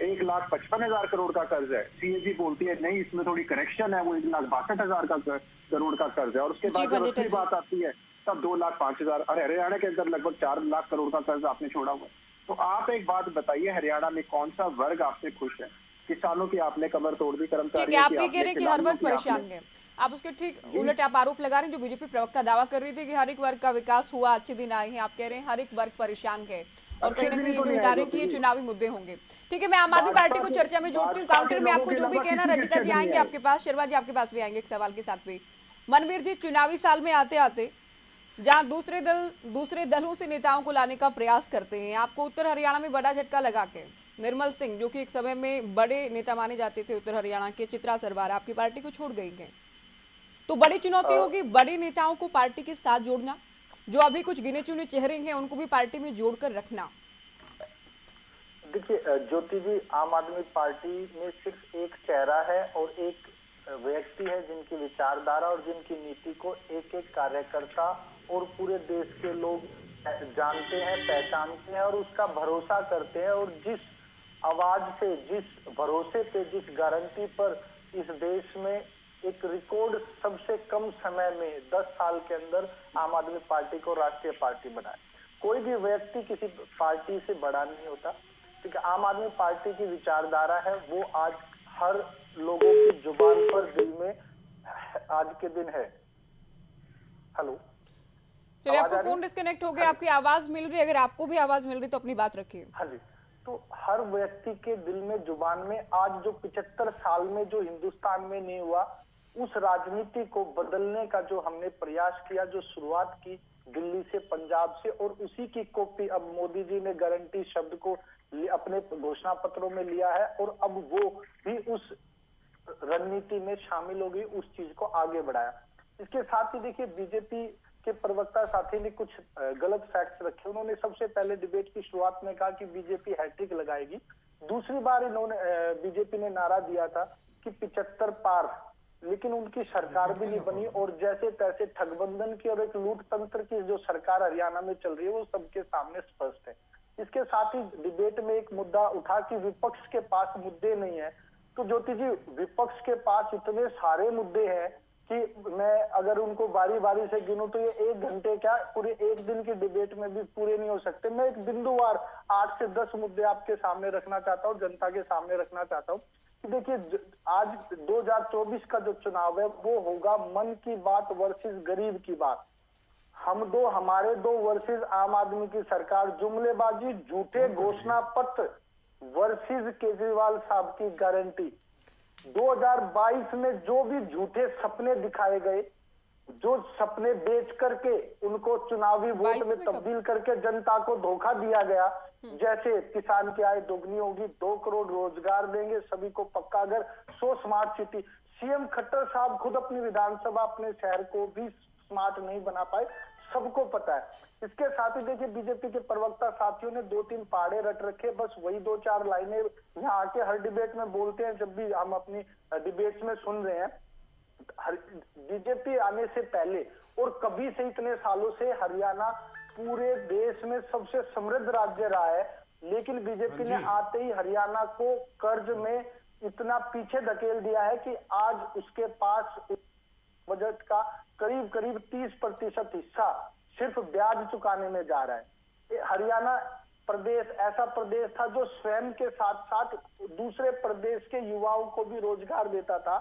1,55,000 करोड़ का कर्ज है, CAG बोलती है नहीं इसमें थोड़ी करेक्शन है, वो 1,62,000 करोड़ का कर्ज है। और उसके बाद जब असली बात आती है तब 2,05,000, अरे हरियाणा के अंदर लगभग 4 लाख करोड़ का कर्ज आपने छोड़ा हुआ है। तो आप एक बात बताइए, हरियाणा में कौन सा वर्ग आपसे खुश है? किसानों की आपने कमर तोड़ दी, कर्मचारियों की आप ये कह रहे हैं कि हर वर्ग परेशान है, आप उसके ठीक उलट आप आरोप लगा रहे हैं। जो बीजेपी प्रवक्ता दावा कर रही थी कि हर एक वर्ग का विकास हुआ, अच्छे दिन आए हैं, आप कह रहे हैं हर एक वर्ग परेशान है और कहीं ना कहीं ये भी बता रहे हैं कि ये चुनावी मुद्दे होंगे। ठीक है, मैं आम आदमी पार्टी को चर्चा में जोड़ती हूँ। काउंटर में आपको जो भी कहना, रंजीता जी आएंगे आपके पास, शर्मा जी आपके पास भी आएंगे एक सवाल के साथ भी। मनवीर जी, चुनावी साल में आते आते जहां दूसरे दलों से नेताओं को लाने का प्रयास करते हैं, आपको उत्तर हरियाणा में बड़ा झटका लगा के निर्मल सिंह, जो कि एक समय में बड़े नेता माने जाते थे उत्तर हरियाणा के, चित्रा सरवार आपकी पार्टी को छोड़ गई है, तो बड़ी चुनौती होगी बड़े नेताओं को पार्टी के साथ जोड़ना, जो अभी कुछ गिने चुने चेहरे हैं उनको भी पार्टी में जोड़कर रखना। देखिए ज्योति जी, आम आदमी पार्टी में सिर्फ एक चेहरा है और एक व्यक्ति है जिनकी विचारधारा और जिनकी नीति को एक एक कार्यकर्ता और पूरे देश के लोग जानते हैं, पहचानते हैं और उसका भरोसा करते हैं। और जिस आवाज से, जिस भरोसे पे, जिस गारंटी पर इस देश में एक रिकॉर्ड सबसे कम समय में 10 साल के अंदर आम आदमी पार्टी को राष्ट्रीय पार्टी बनाए। कोई भी व्यक्ति किसी पार्टी से बड़ा नहीं होता, ठीक है। आम आदमी पार्टी की विचारधारा है वो आज हर लोगों की जुबान पर, दिल में आज के दिन है। हेलो, चलिए आपको फोन डिस्कनेक्ट हो गया, आपकी आवाज मिल रही है, अगर आपको भी आवाज मिल रही तो अपनी बात रखिए। हाँ जी, तो हर व्यक्ति के दिल में, जुबान में आज जो 75 साल में जो हिंदुस्तान में नहीं हुआ, उस राजनीति को बदलने का जो हमने प्रयास किया, जो शुरुआत की दिल्ली से, पंजाब से, और उसी की कॉपी अब मोदी जी ने गारंटी शब्द को अपने घोषणा पत्रों में लिया है और अब वो भी उस रणनीति में शामिल हो गई, उस चीज को आगे बढ़ाया। इसके साथ ही देखिए, बीजेपी के प्रवक्ता साथी ने कुछ गलत फैक्ट्स रखे। उन्होंने सबसे पहले डिबेट की शुरुआत में कहा कि बीजेपी हैट्रिक लगाएगी। दूसरी बार बीजेपी ने नारा दिया था कि 75 पार, लेकिन उनकी सरकार भी नहीं बनी और जैसे तैसे ठगबंधन की और एक लूट तंत्र की जो सरकार हरियाणा में चल रही है वो सबके सामने स्पष्ट है। इसके साथ ही डिबेट में एक मुद्दा उठा कि विपक्ष के पास मुद्दे नहीं है। तो ज्योति जी, विपक्ष के पास इतने सारे मुद्दे हैं कि मैं अगर उनको बारी बारी से गिनूं तो ये 1 घंटे क्या, पूरे 1 दिन की डिबेट में भी पूरे नहीं हो सकते। मैं एक बिंदुवार 8 से 10 मुद्दे आपके सामने रखना चाहता हूँ, जनता के सामने रखना चाहता हूँ। देखिए आज 2024 का जो चुनाव है वो होगा मन की बात वर्सेस गरीब की बात। हमारे दो वर्सेस आम आदमी की सरकार, जुमलेबाजी, झूठे घोषणा पत्र वर्सेस केजरीवाल साहब की गारंटी। 2022 में जो भी झूठे सपने दिखाए गए, जो सपने बेच करके उनको चुनावी वोट में तब्दील करके जनता को धोखा दिया गया, जैसे किसान की आय दोगुनी होगी, 2 करोड़ रोजगार देंगे, सभी को पक्का घर, 100 स्मार्ट सिटी। सीएम खट्टर साहब खुद अपनी विधानसभा, अपने शहर को भी स्मार्ट नहीं बना पाए, सबको पता है। इसके साथ ही देखिए बीजेपी के प्रवक्ता साथियों ने 2-3 पहाड़े रट रखे, बस वही 2-4 लाइनें यहाँ आके हर डिबेट में बोलते हैं। जब भी हम अपनी डिबेट्स में सुन रहे हैं, बीजेपी आने से पहले और कभी से इतने सालों से हरियाणा पूरे देश में सबसे समृद्ध राज्य रहा है, लेकिन बीजेपी ने आते ही हरियाणा को कर्ज में इतना पीछे धकेल दिया है कि आज उसके पास बजट का करीब 30% हिस्सा सिर्फ ब्याज चुकाने में जा रहा है। हरियाणा प्रदेश ऐसा प्रदेश था जो स्वयं के साथ साथ दूसरे प्रदेश के युवाओं को भी रोजगार देता था,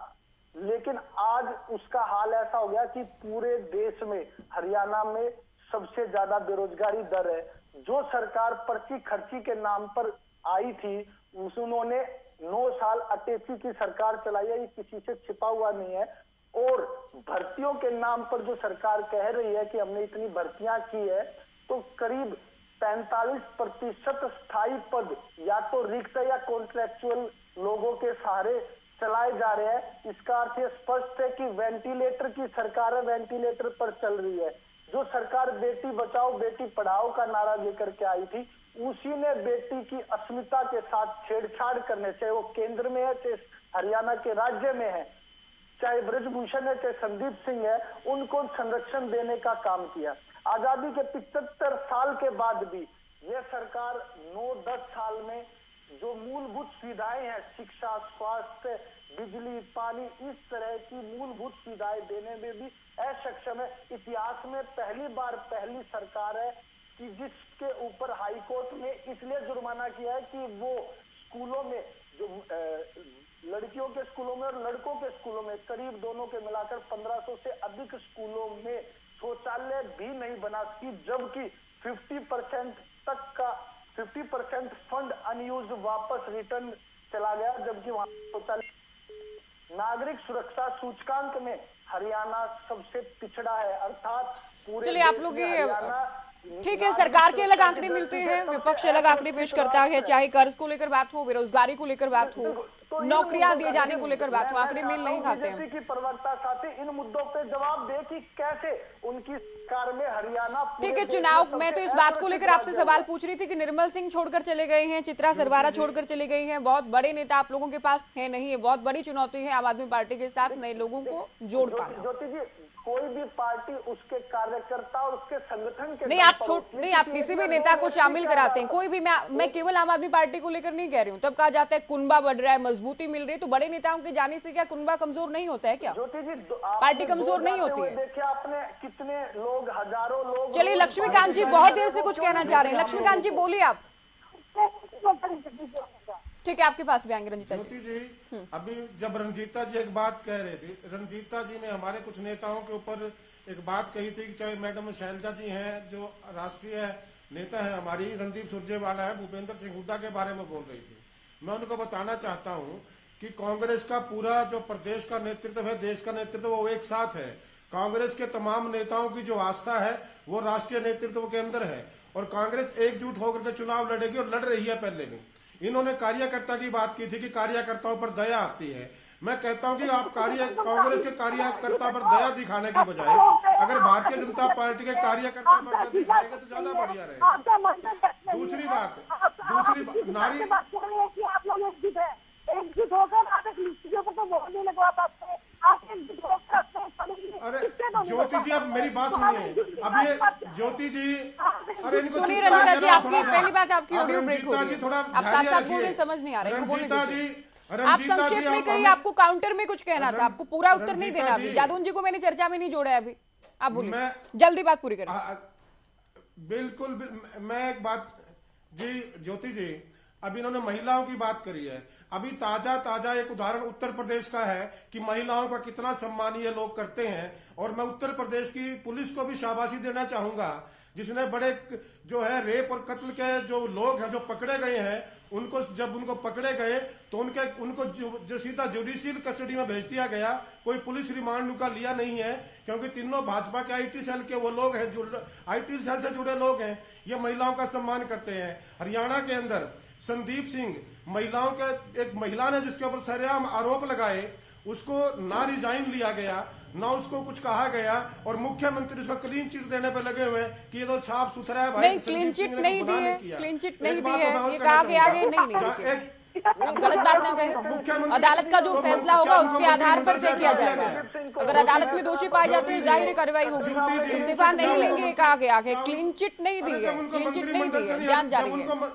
लेकिन आज उसका हाल ऐसा हो गया कि पूरे देश में हरियाणा में सबसे ज्यादा बेरोजगारी दर है। जो सरकार पर्ची खर्ची के नाम पर आई थी, उन्होंने 9 साल अटेची की सरकार चलाई है, ये किसी से छिपा हुआ नहीं है। और भर्तियों के नाम पर जो सरकार कह रही है कि हमने इतनी भर्तियां की है, तो करीब 45% स्थायी पद या तो रिक्त या कॉन्ट्रेक्चुअल लोगों के सहारे चलाए जा रहे हैं। इसका अर्थ ये स्पष्ट है कि वेंटिलेटर की सरकार है, वेंटिलेटर पर चल रही है। जो सरकार बेटी बचाओ बेटी पढ़ाओ का नारा लेकर के आई थी, उसी ने बेटी की अस्मिता के साथ छेड़छाड़ करने, चाहे वो केंद्र में है, चाहे हरियाणा के राज्य में है, चाहे ब्रजभूषण है, चाहे संदीप सिंह है, उनको संरक्षण देने का काम किया। आजादी के 75 साल के बाद भी यह सरकार 9-10 साल में जो मूलभूत सुविधाएं हैं, शिक्षा, स्वास्थ्य, बिजली, पानी, इस तरह की मूलभूत सुविधाएं देने में भी असक्षम है। इतिहास में पहली सरकार है कि जिसके ऊपर हाईकोर्ट ने इसलिए जुर्माना किया है कि वो स्कूलों में, जो लड़कियों के स्कूलों में और लड़कों के स्कूलों में, करीब दोनों के मिलाकर 1500 से अधिक स्कूलों में शौचालय भी नहीं बना सकी, जबकि 50% फंड अनयूज वापस रिटर्न चला गया, जबकि वहां शौचालय। नागरिक सुरक्षा सूचकांक में हरियाणा सबसे पिछड़ा है, अर्थात पूरे चलिए आप लोग ये ठीक है, सरकार के अलग आंकड़े मिलते हैं, विपक्ष अलग आंकड़े पेश करता है, चाहे कर्ज को लेकर बात हो, बेरोजगारी को लेकर बात हो, नौकरियां दिए जाने को लेकर बात हो, आंकड़े मेल नहीं खाते हैं। बीजेपी की प्रवक्ता साथी इन मुद्दों पे जवाब दे कि कैसे उनकी सरकार में हरियाणा। ठीक है, चुनाव मैं तो इस बात को लेकर आपसे सवाल पूछ रही थी कि निर्मल सिंह छोड़कर चले गए हैं, चित्रा सरवारा छोड़कर चले गई हैं, बहुत बड़े नेता आप लोगों के पास है नहीं है, बहुत बड़ी चुनौती है आम आदमी पार्टी के साथ नए लोगों को जोड़ पाना। ज्योति जी, कोई भी पार्टी उसके कार्यकर्ता और उसके संगठन के नहीं, आप किसी भी नेता को शामिल कराते हैं, कोई भी, मैं केवल आम आदमी पार्टी को लेकर नहीं कह रही हूँ। तब कहा जाता है कुनबा बढ़ रहा है, मजबूती मिल रही है, तो बड़े नेताओं के जाने से क्या कुनबा कमजोर नहीं होता है क्या? ज्योति जी, पार्टी कमजोर नहीं होती है। देखिए आपने कितने लोग, हजारों लोग। चलिए लक्ष्मीकांत जी बहुत देर से कुछ कहना चाह रहे हैं, लक्ष्मीकांत जी बोलिए आप। ठीक है, आपके पास भी आएंगे रंजीता ज्योति जी। अभी जब रंजीता जी एक बात कह रहे थे, रंजीता जी ने हमारे कुछ नेताओं के ऊपर एक बात कही थी कि चाहे मैडम शैलजा जी हैं जो राष्ट्रीय नेता है हमारी, रणदीप सुरजेवाला है, भूपेंद्र सिंह हुड्डा के बारे में बोल रही थी। मैं उनको बताना चाहता हूं कि कांग्रेस का पूरा जो प्रदेश का नेतृत्व है, देश का नेतृत्व, वो एक साथ है। कांग्रेस के तमाम नेताओं की जो आस्था है वो राष्ट्रीय नेतृत्व के अंदर है, और कांग्रेस एकजुट होकर के चुनाव लड़ेगी और लड़ रही है पहले भी। इन्होंने कार्यकर्ता की बात की थी कि कार्यकर्ताओं पर दया आती है। मैं कहता हूं कि आप कांग्रेस के कार्यकर्ता पर दया दिखाने की बजाय अगर भारतीय जनता पार्टी के कार्यकर्ता पर दया दिखाएंगे तो ज्यादा बढ़िया रहेगा। दूसरी बात नारी, आप लोग एकजुट होकर बोलने लगवा पाते हैं। अरे ज्योति जी, अब मेरी बात सुनिए। अब ये ज्योति जी, अरे सुनिए रंजीता जी, आपकी पहली बात, आपकी ऑडियो ब्रेक हो रही है, थोड़ा आप साथ बोलने समझ नहीं आ रही। रंजीता जी, आप संक्षेप में कहीं, आपको काउंटर में कुछ कहना था, आपको पूरा उत्तर नहीं देना अभी। जादून जी को मैंने चर्चा में नहीं जोड़ा है अभी, आप बोलिए, जल्दी बात पूरी करें। बिल्कुल, मैं एक बात जी, ज्योति जी, अब इन्होंने महिलाओं की बात करी है। अभी ताजा एक उदाहरण उत्तर प्रदेश का है कि महिलाओं का कितना सम्मान ये लोग करते हैं। और मैं उत्तर प्रदेश की पुलिस को भी शाबाशी देना चाहूंगा, जिसने बड़े जो है रेप और कत्ल के जो लोग हैं जो पकड़े गए हैं, उनको जब उनको पकड़े गए तो उनको जो सीधा जुडिशियल कस्टडी में भेज दिया गया, कोई पुलिस रिमांड उनका लिया नहीं है, क्योंकि तीनों भाजपा के आईटी सेल के वो लोग हैं, जो आईटी सेल से जुड़े लोग हैं, ये महिलाओं का सम्मान करते हैं। हरियाणा के अंदर संदीप सिंह, महिलाओं के एक महिला ने जिसके ऊपर सरेआम आरोप लगाए, उसको ना रिजाइन लिया गया, ना उसको कुछ कहा गया, और मुख्यमंत्री उसको क्लीन चिट देने पे लगे हुए हैं कि ये तो साफ सुथरा है भाई। नहीं, क्लीन चिट नहीं दी है, क्लीन चिट नहीं दी है, ये कहा कि आगे नहीं अब गलत बात ना कहें। अदालत का जो फैसला होगा उसके आधार पर तय किया जाएगा। अगर अदालत में दोषी पाए जाते हैं जाहिर कार्रवाई होगी। इस्तीफा नहीं लेंगे कहा गया है, क्लीन चिट नहीं दी है, क्लीन चिट नहीं दी है, जान जारी है।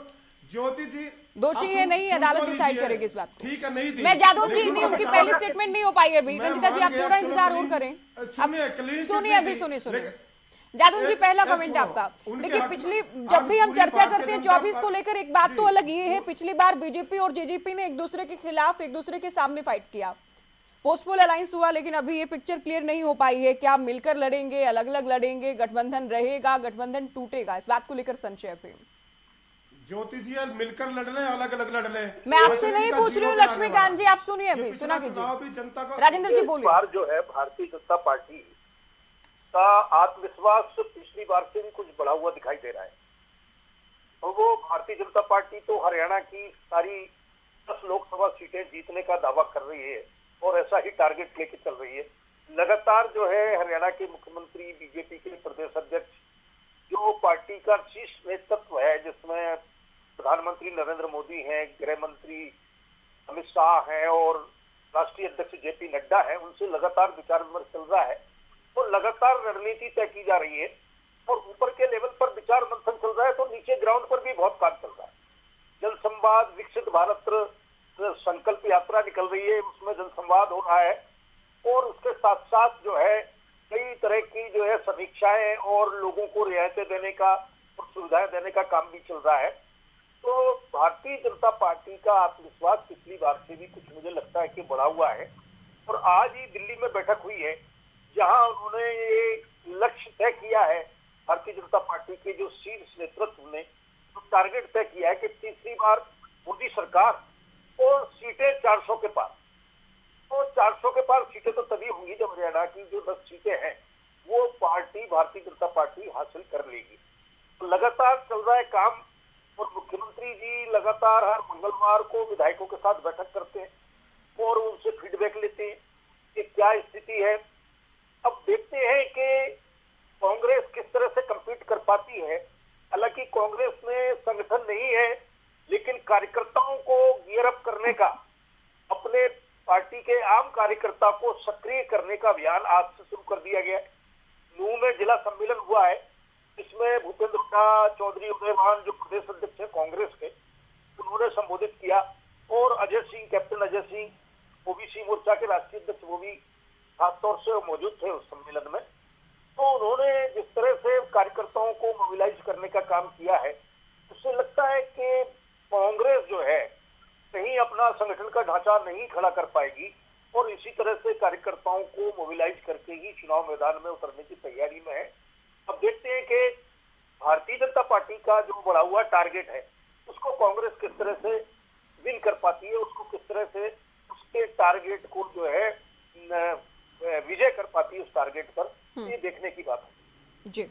ज्योति जी दोषी है नहीं, अदालत डिसाइड करेगी इस बात को। ठीक है, नहीं दी। मैं जादव जी नहीं, उनकी पहली स्टेटमेंट नहीं हो पाई अभी। रंजीता जी आप थोड़ा इंतजार और करें, सुनिए। जादव जी पहला कमेंट आपका। देखिए पिछली जब भी हम चर्चा करते हैं 24 को लेकर, एक बात तो अलग ये है, पिछली बार बीजेपी और जेजेपी ने एक दूसरे के खिलाफ एक दूसरे के सामने फाइट किया, पोस्टपोल अलायंस हुआ, लेकिन अभी ये पिक्चर क्लियर नहीं हो पाई है। क्या मिलकर लड़ेंगे, अलग अलग लड़ेंगे, गठबंधन रहेगा, गठबंधन टूटेगा, इस बात को लेकर संशय पे। ज्योति जी मिलकर लड़ रहे, अलग अलग लड़ रहे। मैं आपसे नहीं पूछ रही हूँ लक्ष्मीकांत जी, आप सुनिए अभी, सुना कीजिए। जनता को राजेंद्र जी बोलिए। बार जो है भारतीय जनता पार्टी का आत्मविश्वास पिछली बार से भी कुछ बढ़ा हुआ दिखाई दे रहा है। और वो भारतीय जनता पार्टी तो हरियाणा की सारी 10 लोकसभा सीटें जीतने का दावा कर रही है और ऐसा ही टारगेट लेके चल रही है। लगातार जो है हरियाणा के मुख्यमंत्री, बीजेपी के प्रदेश अध्यक्ष, जो पार्टी का शीर्ष नेतृत्व है, जिसमें प्रधानमंत्री नरेंद्र मोदी हैं, गृह मंत्री अमित शाह हैं और राष्ट्रीय अध्यक्ष जेपी नड्डा हैं, उनसे लगातार विचार विमर्श चल रहा है और लगातार रणनीति तय की जा रही है। और ऊपर के लेवल पर विचार मंथन चल रहा है तो नीचे ग्राउंड पर भी बहुत काम चल रहा है। जन संवाद, विकसित भारत संकल्प यात्रा निकल रही है, उसमें जन संवाद हो रहा है और उसके साथ साथ जो है कई तरह की जो है समीक्षाएं और लोगों को रियायतें देने का और सुविधाएं देने का काम भी चल रहा है। तो भारतीय जनता पार्टी का आत्मविश्वास पिछली बार से भी कुछ मुझे लगता है कि बढ़ा हुआ है। और आज ही दिल्ली में बैठक हुई है जहां उन्होंने ये लक्ष्य तय किया है, भारतीय जनता पार्टी के जो शीर्ष नेतृत्व ने तो टारगेट तय किया है कि तीसरी बार मोदी सरकार और सीटें 400 के पार। तो 400 के पार सीटें तो तभी होंगी जब हरियाणा की जो 10 सीटें हैं वो पार्टी, भारतीय जनता पार्टी हासिल कर लेगी। तो लगातार चल रहा है काम और मुख्यमंत्री जी लगातार हर मंगलवार को विधायकों के साथ बैठक करते हैं और उनसे फीडबैक लेते हैं कि क्या स्थिति है। अब देखते हैं कि कांग्रेस किस तरह से कम्पीट कर पाती है। हालांकि कांग्रेस में संगठन नहीं है, लेकिन कार्यकर्ताओं को गियर अप करने का, अपने पार्टी के आम कार्यकर्ता को सक्रिय करने का अभियान आज से शुरू कर दिया गया है। नूह में जिला सम्मेलन हुआ है, इसमें भूपेंद्र हुड्डा, चौधरी उदयभान जो प्रदेश अध्यक्ष है कांग्रेस के, उन्होंने संबोधित किया और अजय सिंह, कैप्टन अजय सिंह ओबीसी मोर्चा के राष्ट्रीय अध्यक्ष, वो भी खासतौर से मौजूद थे उस सम्मेलन में। तो उन्होंने जिस तरह से कार्यकर्ताओं को मोबिलाइज करने का काम किया है, उससे लगता है कि कांग्रेस जो है कहीं अपना संगठन का ढांचा नहीं खड़ा कर पाएगी और इसी तरह से कार्यकर्ताओं को मोबिलाइज करके ही चुनाव मैदान में उतरने की तैयारी में है। अब देखते हैं कि भारतीय जनता पार्टी का जो बढ़ा हुआ टारगेट है उसको कांग्रेस किस तरह से विन कर पाती है, उसको किस तरह से उसके टारगेट को जो है विजय कर पाती है उस टारगेट पर, ये देखने की बात है। जी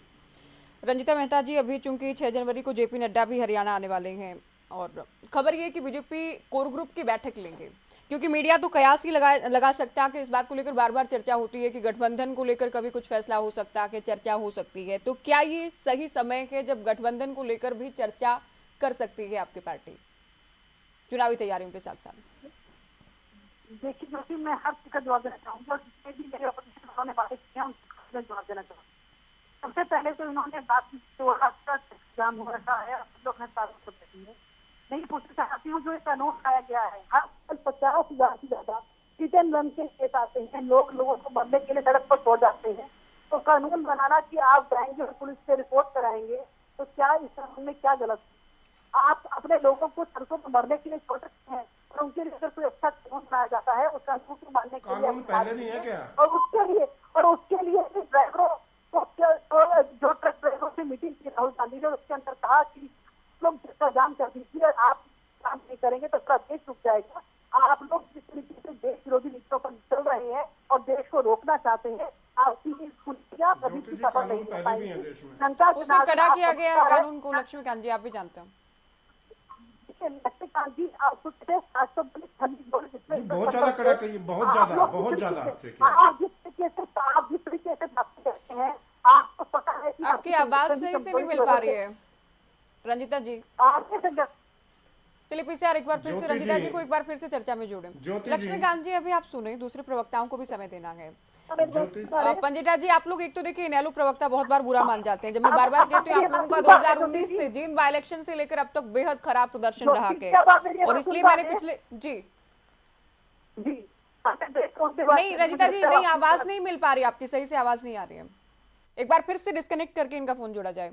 रंजीता मेहता जी, अभी चूंकि 6 जनवरी को जेपी नड्डा भी हरियाणा आने वाले हैं और खबर ये कि बीजेपी कोर ग्रुप की बैठक लेंगे, क्योंकि मीडिया तो कयास ही लगा सकता है कि इस बात को लेकर बार बार चर्चा होती है कि गठबंधन को लेकर कभी कुछ फैसला हो सकता है, कि चर्चा हो सकती है। तो क्या ये सही समय है जब गठबंधन को लेकर भी चर्चा कर सकती है आपकी पार्टी चुनावी तैयारियों के साथ साथ? देखिए क्योंकि मैं हर चीज का जवाब देना चाहूंगा, जितने भी मेरे अपोजिशन वालों ने बातें की हैं उनका जवाब देना चाहूंगा। सबसे पहले तो इन्होंने बात एग्जाम हो रखा है, लोग नहीं पूछना चाहती हूँ। जो एक कानून लाया गया है, हर 50,000 से ज्यादा हिट एंड रन के केस आते हैं, लोगों को मरने के लिए सड़क पर छोड़ जाते हैं। तो कानून बनाना कि आप जाएंगे और पुलिस से रिपोर्ट कराएंगे, तो क्या इस कानून में क्या गलत है? आप अपने लोगों को सड़कों पर मरने के लिए छोड़ सकते हैं, और उनके लिए अगर कोई अच्छा कानून बनाया जाता है उस कानून को मानने के लिए कानून पहले नहीं है क्या? और उसके लिए ड्राइवरों को जो ट्रक ड्राइवरों से मीटिंग की राहुल गांधी ने, उसके अंदर कहा कि लोग जिसका जाम कर दीजिए, आप काम नहीं करेंगे तो पूरा देश रुक जाएगा। आप लोग जिस तरीके से देश विरोधी नीतियों पर चल रहे हैं और देश को रोकना चाहते हैं, आपकी कभी भी सफल नहीं हो पाएगी। उसमें कड़ा किया गया है कानून को। लक्ष्मीकांत जी, आप भी जानते हो। लक्ष्मीकांत जी, आपको बहुत ज्यादा कड़ा कही, बहुत ज्यादा आप जिस तरीके से बात करते हैं, आपको पता है कि आपकी आवाज सही से नहीं मिल पा रही है रंजीता जी। चलिए पीसीआर एक बार फिर से रंजीता जी को एक बार फिर से चर्चा में जोड़ें। लक्ष्मीकांत जी, अभी आप सुने, दूसरे प्रवक्ताओं को भी समय देना है। पंजिटा जी, आप लोग एक तो देखिए इनेलो प्रवक्ता बहुत बार बुरा मान जाते हैं। जब मैं बार बार कहती हूँ आप लोगों का 2019 से जींद बाई इलेक्शन से लेकर अब तक बेहद खराब प्रदर्शन रहा है, और इसलिए मैंने पिछले जी नहीं रंजीता जी, नहीं आवाज नहीं मिल पा रही आपकी, सही से आवाज नहीं आ रही है। एक बार फिर से डिस्कनेक्ट करके इनका फोन जोड़ा जाए।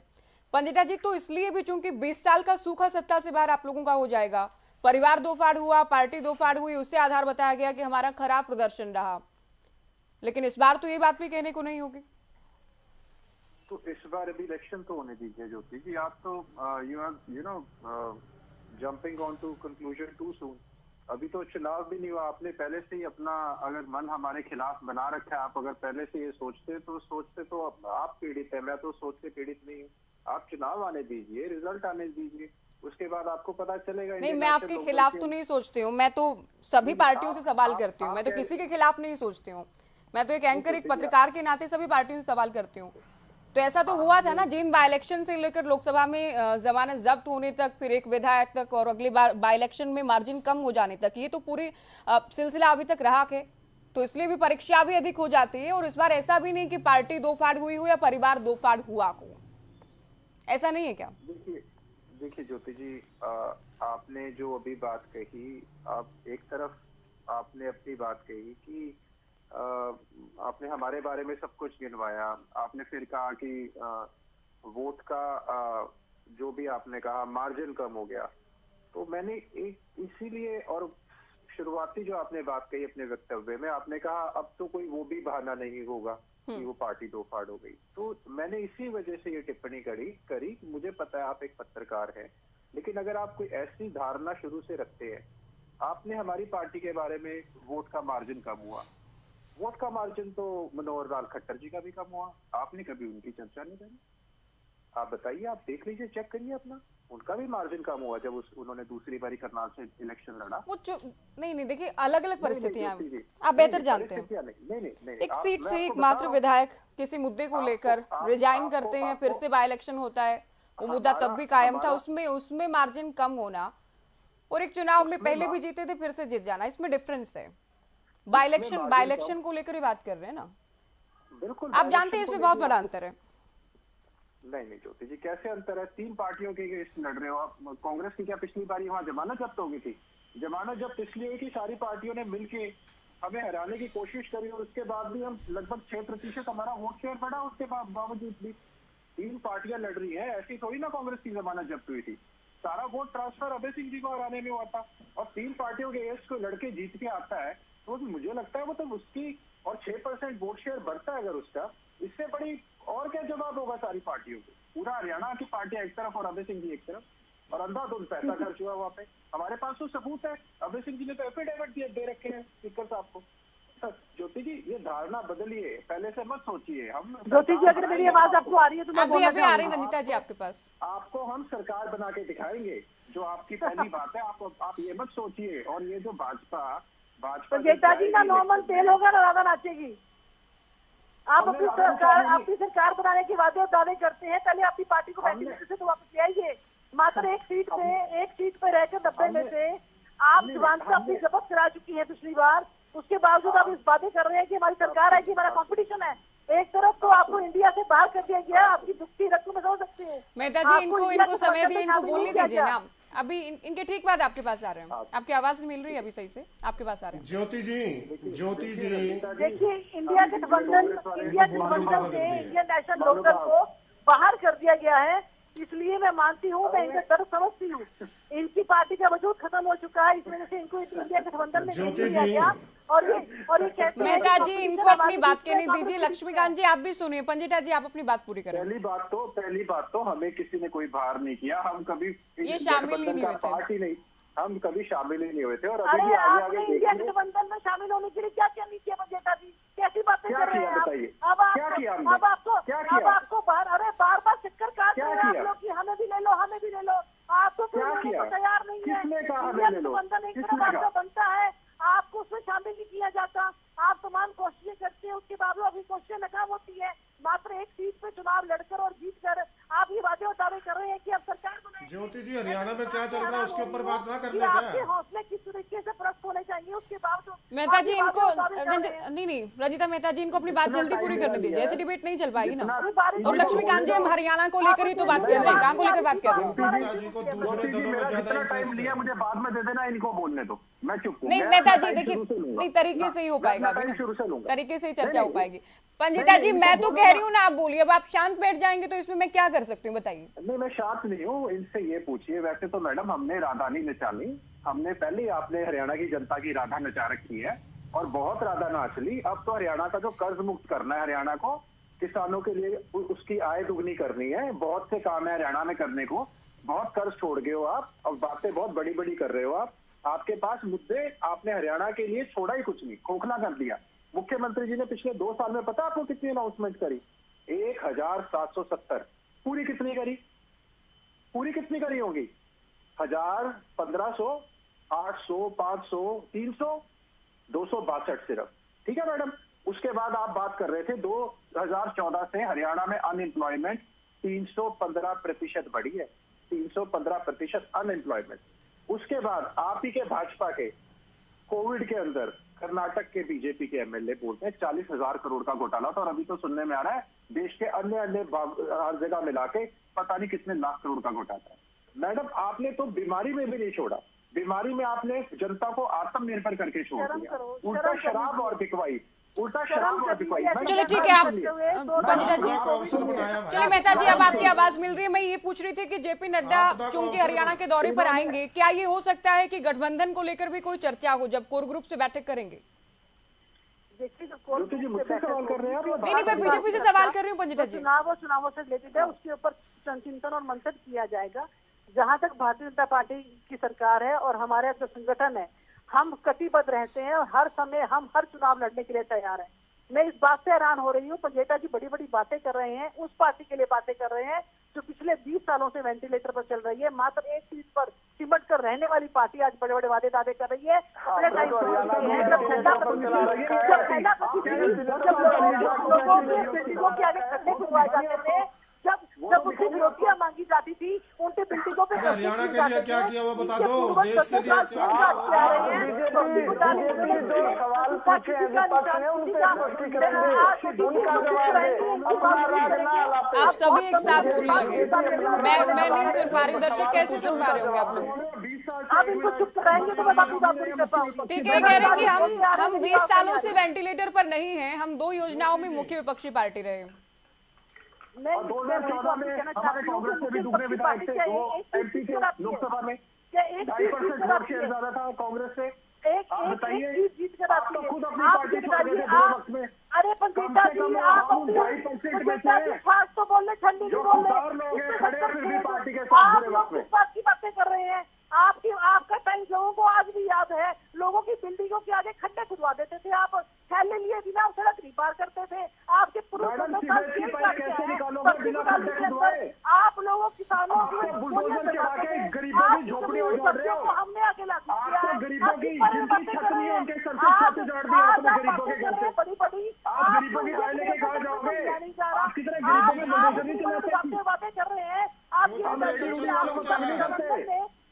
पंजिटा जी, तो इसलिए भी चूंकि 20 साल का सूखा सत्ता से बाहर आप लोगों का हो जाएगा, परिवार दो फाड़ हुआ, पार्टी दो फाड़ हुई, उससे आधार बताया गया कि हमारा खराब प्रदर्शन रहा, लेकिन इस बार तो ये बात भी कहने को नहीं होगी। तो इस बार अभी इलेक्शन तो होने दीजिए ज्योति जी। आप तो you know jumping on to conclusion too soon. अभी तो चुनाव भी नहीं हुआ, आपने पहले से ही अपना अगर मन हमारे खिलाफ बना रखा है। आप अगर पहले से ये सोचते तो आप पीड़ित है, मैं तो सोच से पीड़ित नहीं हूँ। आप चुनाव आने दीजिए, रिजल्ट आने दीजिए, उसके बाद आपको पता चलेगा। नहीं, मैं आपके खिलाफ तो नहीं सोचती हूँ, मैं तो सभी पार्टियों से सवाल करती हूँ, मैं तो किसी के खिलाफ नहीं सोचती हूँ। मैं तो एक एंकर, एक पत्रकार के नाते सभी पार्टियों से सवाल करती हूँ। तो ऐसा तो हुआ था ना जींद बाई इलेक्शन से लेकर लोकसभा में जमानत जब्त होने तक, फिर एक विधायक तक, और अगली बार बाई इलेक्शन में मार्जिन कम हो जाने तक, ये तो पूरी सिलसिला अभी तक रहा है। तो इसलिए भी परीक्षा भी अधिक हो जाती है, और इस बार ऐसा भी नहीं कि पार्टी दो फाड़ हुई हो या परिवार दो फाड़ हुआ हो, ऐसा नहीं है क्या? देखिए ज्योति जी, आपने जो अभी बात कही, आप एक तरफ आपने अपनी बात कही कि आपने हमारे बारे में सब कुछ गिनवाया। आपने फिर कहा कि वोट का जो भी आपने कहा मार्जिन कम हो गया। तो मैंने एक इसीलिए, और शुरुआती जो आपने बात कही अपने वक्तव्य में, आपने कहा अब तो कोई वो भी बहाना नहीं होगा कि वो पार्टी दो फाड़ हो गई। तो मैंने इसी वजह से ये टिप्पणी करी। मुझे पता है आप एक पत्रकार हैं, लेकिन अगर आप कोई ऐसी धारणा शुरू से रखते हैं, आपने हमारी पार्टी के बारे में वोट का मार्जिन कम हुआ, वोट का मार्जिन तो मनोहर लाल खट्टर जी का भी कम हुआ, आपने कभी उनकी चर्चा नहीं करी। आप बताइए, आप देख लीजिए, चेक करिए अपना, उनका भी मार्जिन कम हुआ जब उन्होंने दूसरी बारी करनाल से इलेक्शन लड़ा। वो नहीं देखिए, अलग अलग परिस्थितियां आप बेहतर जानते हैं। नहीं, एक सीट से एक मात्र विधायक किसी मुद्दे को लेकर रिजाइन करते हैं, फिर से बाई इलेक्शन होता है, वो मुद्दा तब भी कायम था, उसमें मार्जिन कम होना, और एक चुनाव में पहले भी जीते थे फिर से जीत जाना, इसमें डिफरेंस है। बाई इलेक्शन को लेकर ही बात कर रहे हैं ना, बिल्कुल। आप जानते हैं इसमें बहुत बड़ा अंतर है। नहीं ज्योति जी, कैसे अंतर है? 3 पार्टियों के लड़ रहे हो आप। कांग्रेस की क्या पिछली बारी वहां जमानत जब्त हो गई थी? जमानत जब्त इसलिए हुई कि सारी पार्टियों ने मिलके हमें हराने की कोशिश करी, और उसके बाद भी हम लगभग 6% हमारा वोट शेयर बढ़ा। उसके बावजूद भी 3 पार्टियां लड़ रही है, ऐसी थोड़ी ना कांग्रेस की जमानत जब्त हुई थी। सारा वोट ट्रांसफर अभय सिंह जी को हराने में हुआ था, और 3 पार्टियों के एज को लड़के जीत के आता है, तो मुझे लगता है वो तो उसकी, और 6% वोट शेयर बढ़ता है अगर उसका, इससे बड़ी और क्या जवाब होगा सारी पार्टियों को? पूरा हरियाणा की पार्टियां एक तरफ और अभय सिंह जी एक तरफ, और अंधाधुंध पैसा खर्च हुआ वहाँ पे। हमारे पास तो सबूत है, अभय सिंह जी ने तो एफिडेविट दे रखे हैं स्पीकर साहब को। ज्योति जी, ये धारणा बदलिए, पहले से मत सोचिए। हम ज्योति जी, अगर मेरी आवाज आपको आ रही है तो मैं अभी आ रही है रंजीता जी आपके पास। आपको हम सरकार बना के दिखाएंगे, जो आपकी पहली बात है। आप ये मत सोचिए। और ये जो भाजपा जी ना नॉर्मल तेल होगा ना राधा नाचेगी। आप अपनी सरकार बनाने के वादे और दावे करते हैं, पहले अपनी पार्टी को से तो वापस ले आइए। मात्र एक सीट पे रहकर 90 में से आप जुबान से अपनी शपथ करा चुकी है पिछली बार, उसके बावजूद आप इस बातें कर रहे हैं कि हमारी सरकार है, कि हमारा कंपटीशन है। एक तरफ तो आपको इंडिया से बाहर कर दिया गया, आपकी दुखती रकम में समझ सकते हैं। मेहता जी, इनको समय दिए, इनको बोलने दीजिए ना। अभी इनके ठीक बाद आपके पास आ रहे हैं, आपकी आवाज मिल रही है अभी सही से, आपके पास आ रहे हैं। ज्योति जी देखिए, इंडिया गठबंधन से इंडियन नेशनल लोकदल को बाहर कर दिया गया है। इसलिए मैं मानती हूँ, मैं इनका दर्द समझती हूँ। इनकी पार्टी का वजूद खत्म हो चुका है, इस वजह से इनको इंडिया गठबंधन में नहीं लिया गया। और ये कहते हैं मेहता जी, इनको अपनी बात कहने दीजिए। लक्ष्मीकांत जी, आप भी सुनिए। पंजिटा जी, आप अपनी बात पूरी करें। पहली बात तो हमें किसी ने कोई बाहर नहीं किया, हम कभी ये शामिल ही नहीं हुए थे, पार्टी नहीं, हम कभी शामिल ही नहीं हुए थे। और अरे अभी आगे आपने इंडिया गठबंधन में शामिल होने के लिए क्या क्या नहीं किया पंजेटा जी? कैसी बातें कर रहे हैं आप? अब आपको बार बार चक्कर काट रहे हैं आप लोग कि हमें भी ले लो, हमें भी ले लो। आप तो तैयार नहीं है। इंडिया गठबंधन एक तरफ आपका बनता है, आपको उसमें शामिल नहीं किया जाता। आप तमाम कोशिशें करते हैं, उसके बावजूद अभी कोशिशें नाकाम होती है। मात्र एक सीट पे चुनाव लड़कर और जीतकर आप ये वादे और दावे कर रहे हैं कि अब सरकार बनाएंगे। ज्योति जी, हरियाणा में क्या चल रहा है उसके ऊपर बात ना कर ले आपके हौसले किस तरीके से प्रस्त होने चाहिए, उसके बावजूद मेहता जी इनको नहीं, रजिता मेहता जी, इनको अपनी बात जल्दी पूरी करने दीजिए। ऐसी डिबेट नहीं चल पाएगी ना। और लक्ष्मीकांत जी, हम हरियाणा को लेकर ही तो बात कर रहे हैं, कहाँ को लेकर बात कर रहे हैं? मेहता जी को दूसरे दलों में ज्यादा टाइम लिया, मुझे बाद में दे देना, इनको बोलने दो, मैं चुप हूं। नहीं मेहता जी, देखिए, नहीं तरीके से ही हो पाएगा अभी ना, शुरू से लूंगा, तरीके से ही चर्चा हो पाएगी। पंजिटा जी, मैं तो कह रही हूँ ना, आप बोलिए। अब आप शांत बैठ जाएंगे तो इसमें मैं क्या कर सकती हूँ, बताइए। नहीं, मैं शांत नहीं हूँ, इनसे ये पूछिए। वैसे तो मैडम हमने राधा नहीं नचाली, हमने पहले आपने हरियाणा की जनता की राधा नचा रखी है और बहुत राधा नाच ली। अब तो हरियाणा का जो कर्ज मुक्त करना है, हरियाणा को किसानों के लिए उसकी आय दुगनी करनी है। बहुत से काम है हरियाणा में करने को, बहुत कर्ज छोड़ गए हो आप और बातें बहुत बड़ी बड़ी कर रहे हो आप। आपके पास मुद्दे, आपने हरियाणा के लिए छोड़ा ही कुछ नहीं, खोखला कर दिया। मुख्यमंत्री जी ने पिछले 2 साल में पता आपको कितनी अनाउंसमेंट करी? 1770। पूरी कितनी करी? पूरी कितनी करी होगी? 1000, 1500, 800, 500, 300, 262 सिर्फ। ठीक है मैडम। उसके बाद आप बात कर रहे थे 2014 से हरियाणा में अनएम्प्लॉयमेंट 315% बढ़ी है, 315% अनएम्प्लॉयमेंट। उसके बाद आप ही के भाजपा के कोविड के अंदर कर्नाटक के बीजेपी के एमएलए बोलते हैं 40,000 करोड़ का घोटाला था, और अभी तो सुनने में आ रहा है देश के अन्य जगह मिला के पता नहीं कितने लाख करोड़ का घोटाला है। मैडम, आपने तो बीमारी में भी नहीं छोड़ा, बीमारी में आपने जनता को आत्मनिर्भर करके छोड़ दिया। उल्टा शराब और बिकवाई, चलिए ठीक है, आप पंजिटा जी, चलिए मेहता जी, अब आपकी आवाज मिल रही है। मैं ये पूछ रही थी कि जेपी नड्डा चूंकि हरियाणा के दौरे पर आएंगे, क्या ये हो सकता है कि गठबंधन को लेकर भी कोई चर्चा हो जब कोर ग्रुप से बैठक करेंगे? मुझसे सवाल कर रहे हैं? नहीं, मैं बीजेपी से सवाल कर रही हूँ पंजिटा जी। चुनावों से रिलेटेड है, उसके ऊपर चिंतन और मंथन किया जाएगा। जहाँ तक भारतीय जनता पार्टी की सरकार है और हमारे जो संगठन है, हम कटिबद्ध रहते हैं और हर समय हम हर चुनाव लड़ने के लिए तैयार हैं। मैं इस बात से हैरान हो रही हूँ, पंजेटा जी बड़ी बड़ी बातें कर रहे हैं, उस पार्टी के लिए बातें कर रहे हैं जो पिछले 20 सालों से वेंटिलेटर पर चल रही है। मात्र एक सीट पर सिमट कर रहने वाली पार्टी आज बड़े बड़े वादे दावे कर रही है। अपने टाइम बिल्डिंगों के आगे खड्डे खुदवाए जाते थे, जब उनसे नियोक्तियां मांगी जाती थी, उनके बिल्डिंगों पे हरियाणा के लिए क्या किया वो बता दो, देश के लिए क्या आप सभी एक साथ बोलने लगे। मैं नहीं सुन पा रही हूँ दर्शक, कैसे सुन पा रहे होंगे आप लोग? आप इनको चुप कराएंगे तो मैं बाकी बात नहीं कर पाऊंगा। ठीक है, कह रहे हैं कि हम 20 सालों से वेंटिलेटर पर नहीं हैं, हम 2 योजनाओं में मुख्य विपक्षी पार्टी रहे। और 2014 में हमारे कांग्रेस से भी दुगने विधायक थे, वो एमपी के लोकसभा में 2% वोट शेयर ज्यादा था कांग्रेस से। आप बताइए, जीत कर आप तो खुद अपनी पार्टी छोड़ गए थे 2 वक्त में। अरे पंजेटा जी, आप 2.5% खास तो बोलने, ठंडी नहीं बोलने, फिर भी पार्टी के साथ बुरे वक्त में बात की बातें कर रहे हैं। आपका टाइम लोगों को आज भी याद है, लोगों की बिल्डिंगों के आगे खड्डे खुदवा देते थे, आप थैले लिए बिना सड़क नहीं पार करते थे। आपके आप लोगों किसानों गरीबों की झोपड़ी उजाड़ रहे हो, हमने आगे लागू किया, गरीबों की जिनकी छत नहीं है उनके सर पे छत उजाड़ दी आपने गरीबों के घर से। बड़ी बड़ी आप गरीबों की राय लेके कहाँ जाओगे? आप कितने गरीबों में मदद नहीं चलाते? बातें कर रहे हैं आप।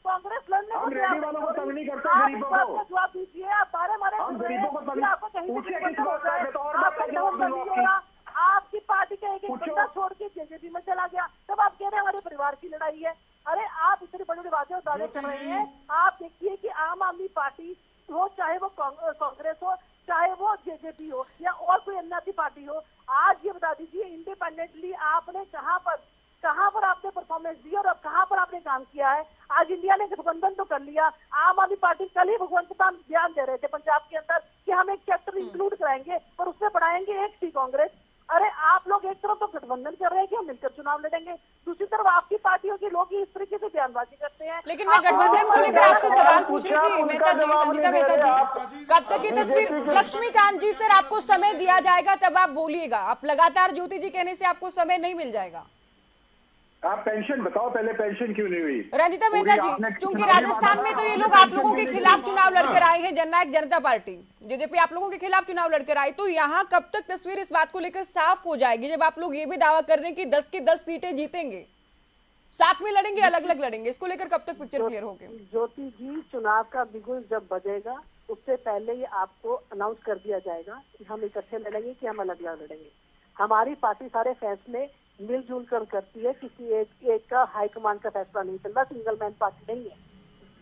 कांग्रेस लड़ने हम रेडी वालों को तंग नहीं करते, गरीबों को जवाब दीजिए। आप बारे मारे हम गरीबों को तंग आपको कहीं पूछिए, आपकी पार्टी का एक बंदा छोड़ के जेजेपी में चला गया, तब आप कह रहे हैं हमारे परिवार की लड़ाई है। अरे आप इतनी बड़ी बड़ी बातें और दावे कर रहे हैं। आप देखिए कि आम आदमी पार्टी हो, चाहे वो कांग्रेस हो, चाहे वो जेजेपी हो या और कोई अन्य पार्टी हो, आज ये बता दीजिए इंडिपेंडेंटली आपने जहां पर कहाँ पर आपने परफॉर्मेंस दी और अब कहाँ पर आपने काम किया है। आज इंडिया ने गठबंधन तो कर लिया, आम आदमी पार्टी कल ही भगवंत मान बयान दे रहे थे पंजाब के अंदर कि हम एक चैप्टर इंक्लूड कराएंगे और उसमें बढ़ाएंगे एक सी कांग्रेस। अरे आप लोग एक तरफ तो गठबंधन कर रहे हैं कि हम मिलकर चुनाव लड़ेंगे, दूसरी तरफ आपकी पार्टियों के लोग ही इस तरीके से बयानबाजी करते हैं। लेकिन मैं गठबंधन को लेकर आपसे सवाल पूछ रही थी मेहता जी, रंजीता मेहता जी, कब तक ये तस्वीर लक्ष्मीकांत जी सर आपको समय दिया जाएगा तब आप बोलिएगा, आप लगातार ज्योति जी कहने से आपको समय नहीं मिल जाएगा। आप पेंशन बताओ पहले, पेंशन क्यों नहीं हुई? रंजीता मेहता जी, चूंकि राजस्थान में तो ये लोग आप लोगों के खिलाफ चुनाव लड़कर आए हैं, जननायक जनता पार्टी जेजेपी आप लोगों के खिलाफ चुनाव लड़कर आई, तो यहाँ कब तक तस्वीर इस बात को लेकर साफ हो जाएगी जब आप लोग ये भी दावा कर रहे हैं कि 10 की 10 सीटें जीतेंगे, साथ में लड़ेंगे अलग अलग लड़ेंगे, इसको लेकर कब तक पिक्चर क्लियर होगी? ज्योति जी, चुनाव का बिगुल जब बजेगा उससे पहले ही आपको अनाउंस कर दिया जाएगा कि हम इकट्ठे लड़ेंगे कि हम अलग अलग लड़ेंगे। हमारी पार्टी सारे फैसले मिलजुल कर करती है, किसी एक का हाईकमान का फैसला नहीं चल रहा, सिंगल मैन पार्टी नहीं है।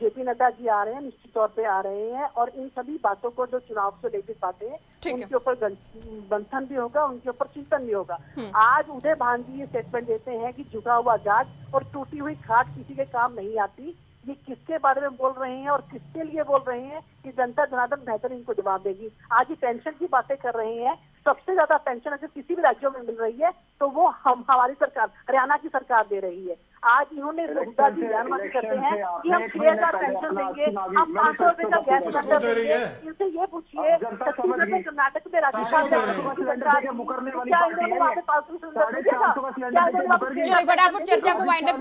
जेपी नड्डा जी आ रहे हैं, निश्चित तौर पे आ रहे हैं और इन सभी बातों को जो चुनाव से रिलेटेड बातें हैं उनके ऊपर मंथन भी होगा, उनके ऊपर चिंतन भी होगा। आज उदय भान जी ये स्टेटमेंट देते हैं कि झुका हुआ जहाज और टूटी हुई खाट किसी के काम नहीं आती। ये किसके बारे में बोल रहे हैं और किसके लिए बोल रहे हैं कि जनता जनार्दन बेहतर इनको जवाब देगी। आज ये पेंशन की बातें कर रहे हैं, सबसे ज्यादा पेंशन अगर किसी भी राज्यों में मिल रही है तो वो हमारी सरकार हरियाणा की सरकार दे रही है। आज इन्होंने हुड्डा जी बयानबाजी करते हैं कि हम 6,000 पेंशन देंगे, हम 500 रुपए का गैस सिलेंडर देंगे। इनसे ये पूछिए छत्तीसगढ़ में, कर्नाटक में, राजस्थान चलिए फटाफट चर्चा को वाइंड अप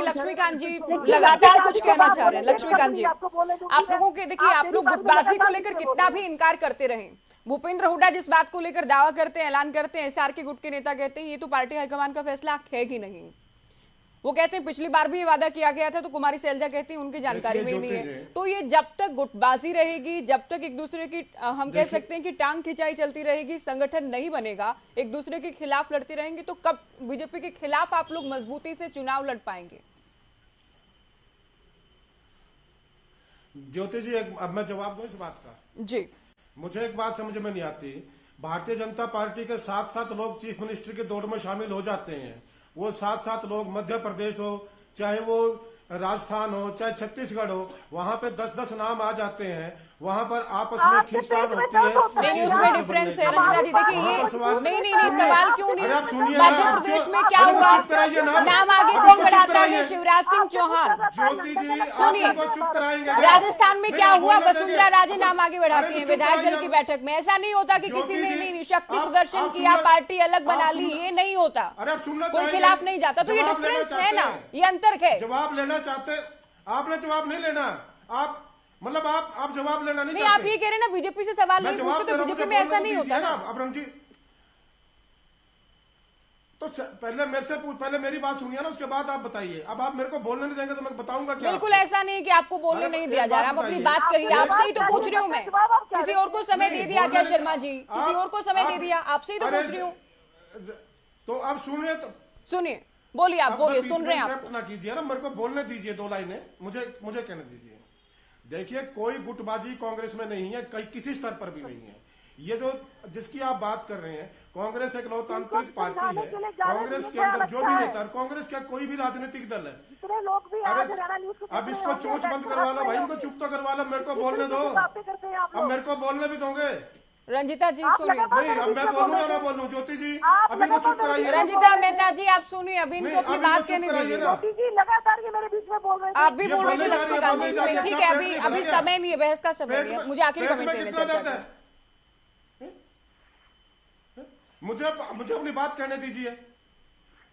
लक्ष्मीकांत जी लगातार कुछ कहना चाह रहे हैं। लक्ष्मीकांत जी, आप लोगों के देखिए, आप लोग गुटबाजी को लेकर कितना भी इनकार करते रहे, भूपेंद्र हुड्डा जिस बात को लेकर दावा करते हैं, ऐलान करते हैं, एसआर के गुट के नेता कहते हैं ये तो पार्टी हाईकमान का फैसला है कि नहीं। वो कहते हैं पिछली बार भी ये वादा किया गया था, तो कुमारी सैलजा कहती है उनकी जानकारी में नहीं है। तो ये जब तक गुटबाजी रहेगी, जब तक एक दूसरे की हम कह सकते हैं कि टांग खिंचाई चलती रहेगी, संगठन नहीं बनेगा, एक दूसरे के खिलाफ लड़ते रहेंगे, तो कब बीजेपी के खिलाफ आप लोग मजबूती से चुनाव लड़ पाएंगे? ज्योति जी, अब मैं जवाब दूं इस बात का। जी, मुझे एक बात समझ में नहीं आती, भारतीय जनता पार्टी के 7-7 लोग चीफ मिनिस्टर के दौड़ में शामिल हो जाते हैं। वो 7-7 लोग मध्य प्रदेश हो, चाहे वो राजस्थान हो, चाहे छत्तीसगढ़ हो, वहां पे 10-10 नाम आ जाते हैं, वहां पर आपस में खींचतान होती है। नहीं, उसमें डिफरेंस है रंजीता जी, देखिए ये नहीं सवाल क्यों नहीं, सुनिए, मध्य प्रदेश में क्या हुआ, नाम आगे कौन बढ़ाता है? शिवराज सिंह चौहान। ज्योति जी, सुनिए, चुप कराएंगे? राजस्थान में क्या हुआ, वसुंधरा राजे नाम आगे बढ़ाती है विधायक दल की बैठक में। ऐसा नहीं होता कि किसी ने नहीं शक्ति प्रदर्शन किया, पार्टी अलग बना ली, ये नहीं होता, कोई खिलाफ नहीं जाता। तो ये डिफरेंस है ना, ये अंतर है। जवाब लेना चाहते, आपने जवाब नहीं लेना, आप मतलब आप जवाब लेना नहीं चाहते। आप ये कह रहे हैं ना बीजेपी से सवाल नहीं पूछते, तो बीजेपी में ऐसा नहीं होता ना। अब रंजीत, तो पहले मेरे से पहले मेरी बात सुनिए ना, उसके बाद आप बताइए। अब आप मेरे को बोलने नहीं देंगे तो मैं बताऊंगा क्या? बिल्कुल ऐसा नहीं कि आपको बोलने नहीं दिया जा रहा, आप अपनी बात कहिए। आपसे ही तो पूछ रही हूँ मैं, किसी और को समय दे दिया क्या शर्मा जी? किसी और को समय दे दिया, आपसे ही तो पूछ रही हूँ। तो आप सुनिए, तो सुनिए, बोलिए, आप बोलिए, सुन रहे हैं आप। ना कीजिए ना, मेरे को बोलने दीजिए, 2 लाइनें मुझे कहने दीजिए। देखिए, कोई गुटबाजी कांग्रेस में नहीं है, किसी स्तर पर भी नहीं है। ये जो जिसकी आप बात कर रहे हैं, कांग्रेस एक लोकतांत्रिक पार्टी है। कांग्रेस के अंदर जो भी नेता, कांग्रेस का कोई भी राजनीतिक दल है, अब इसको चोंच बंद करवा लो भाई, इनको चुप तो करवा लो, मेरे को बोलने दो। अब मेरे को बोलने भी दोगे? रंजीता जी सुनिए, नहीं, अब मैं बोलूं या ना बोलूं? ज्योति जी, अभी को चुप कराइए। रंजीता मेहता जी, आप सुनिए, अभी इनको अपनी बात कहने दीजिए। लगातार ये मेरे बीच में बोल रहे हैं, आप भी बोल रहे थे लक्ष्मीकांत जी इसमें, ठीक है, अभी समय नहीं है, बहस का समय नहीं है, मुझे आखिर कमेंट देने चाहिए। मुझे अपनी बात कहने दीजिए।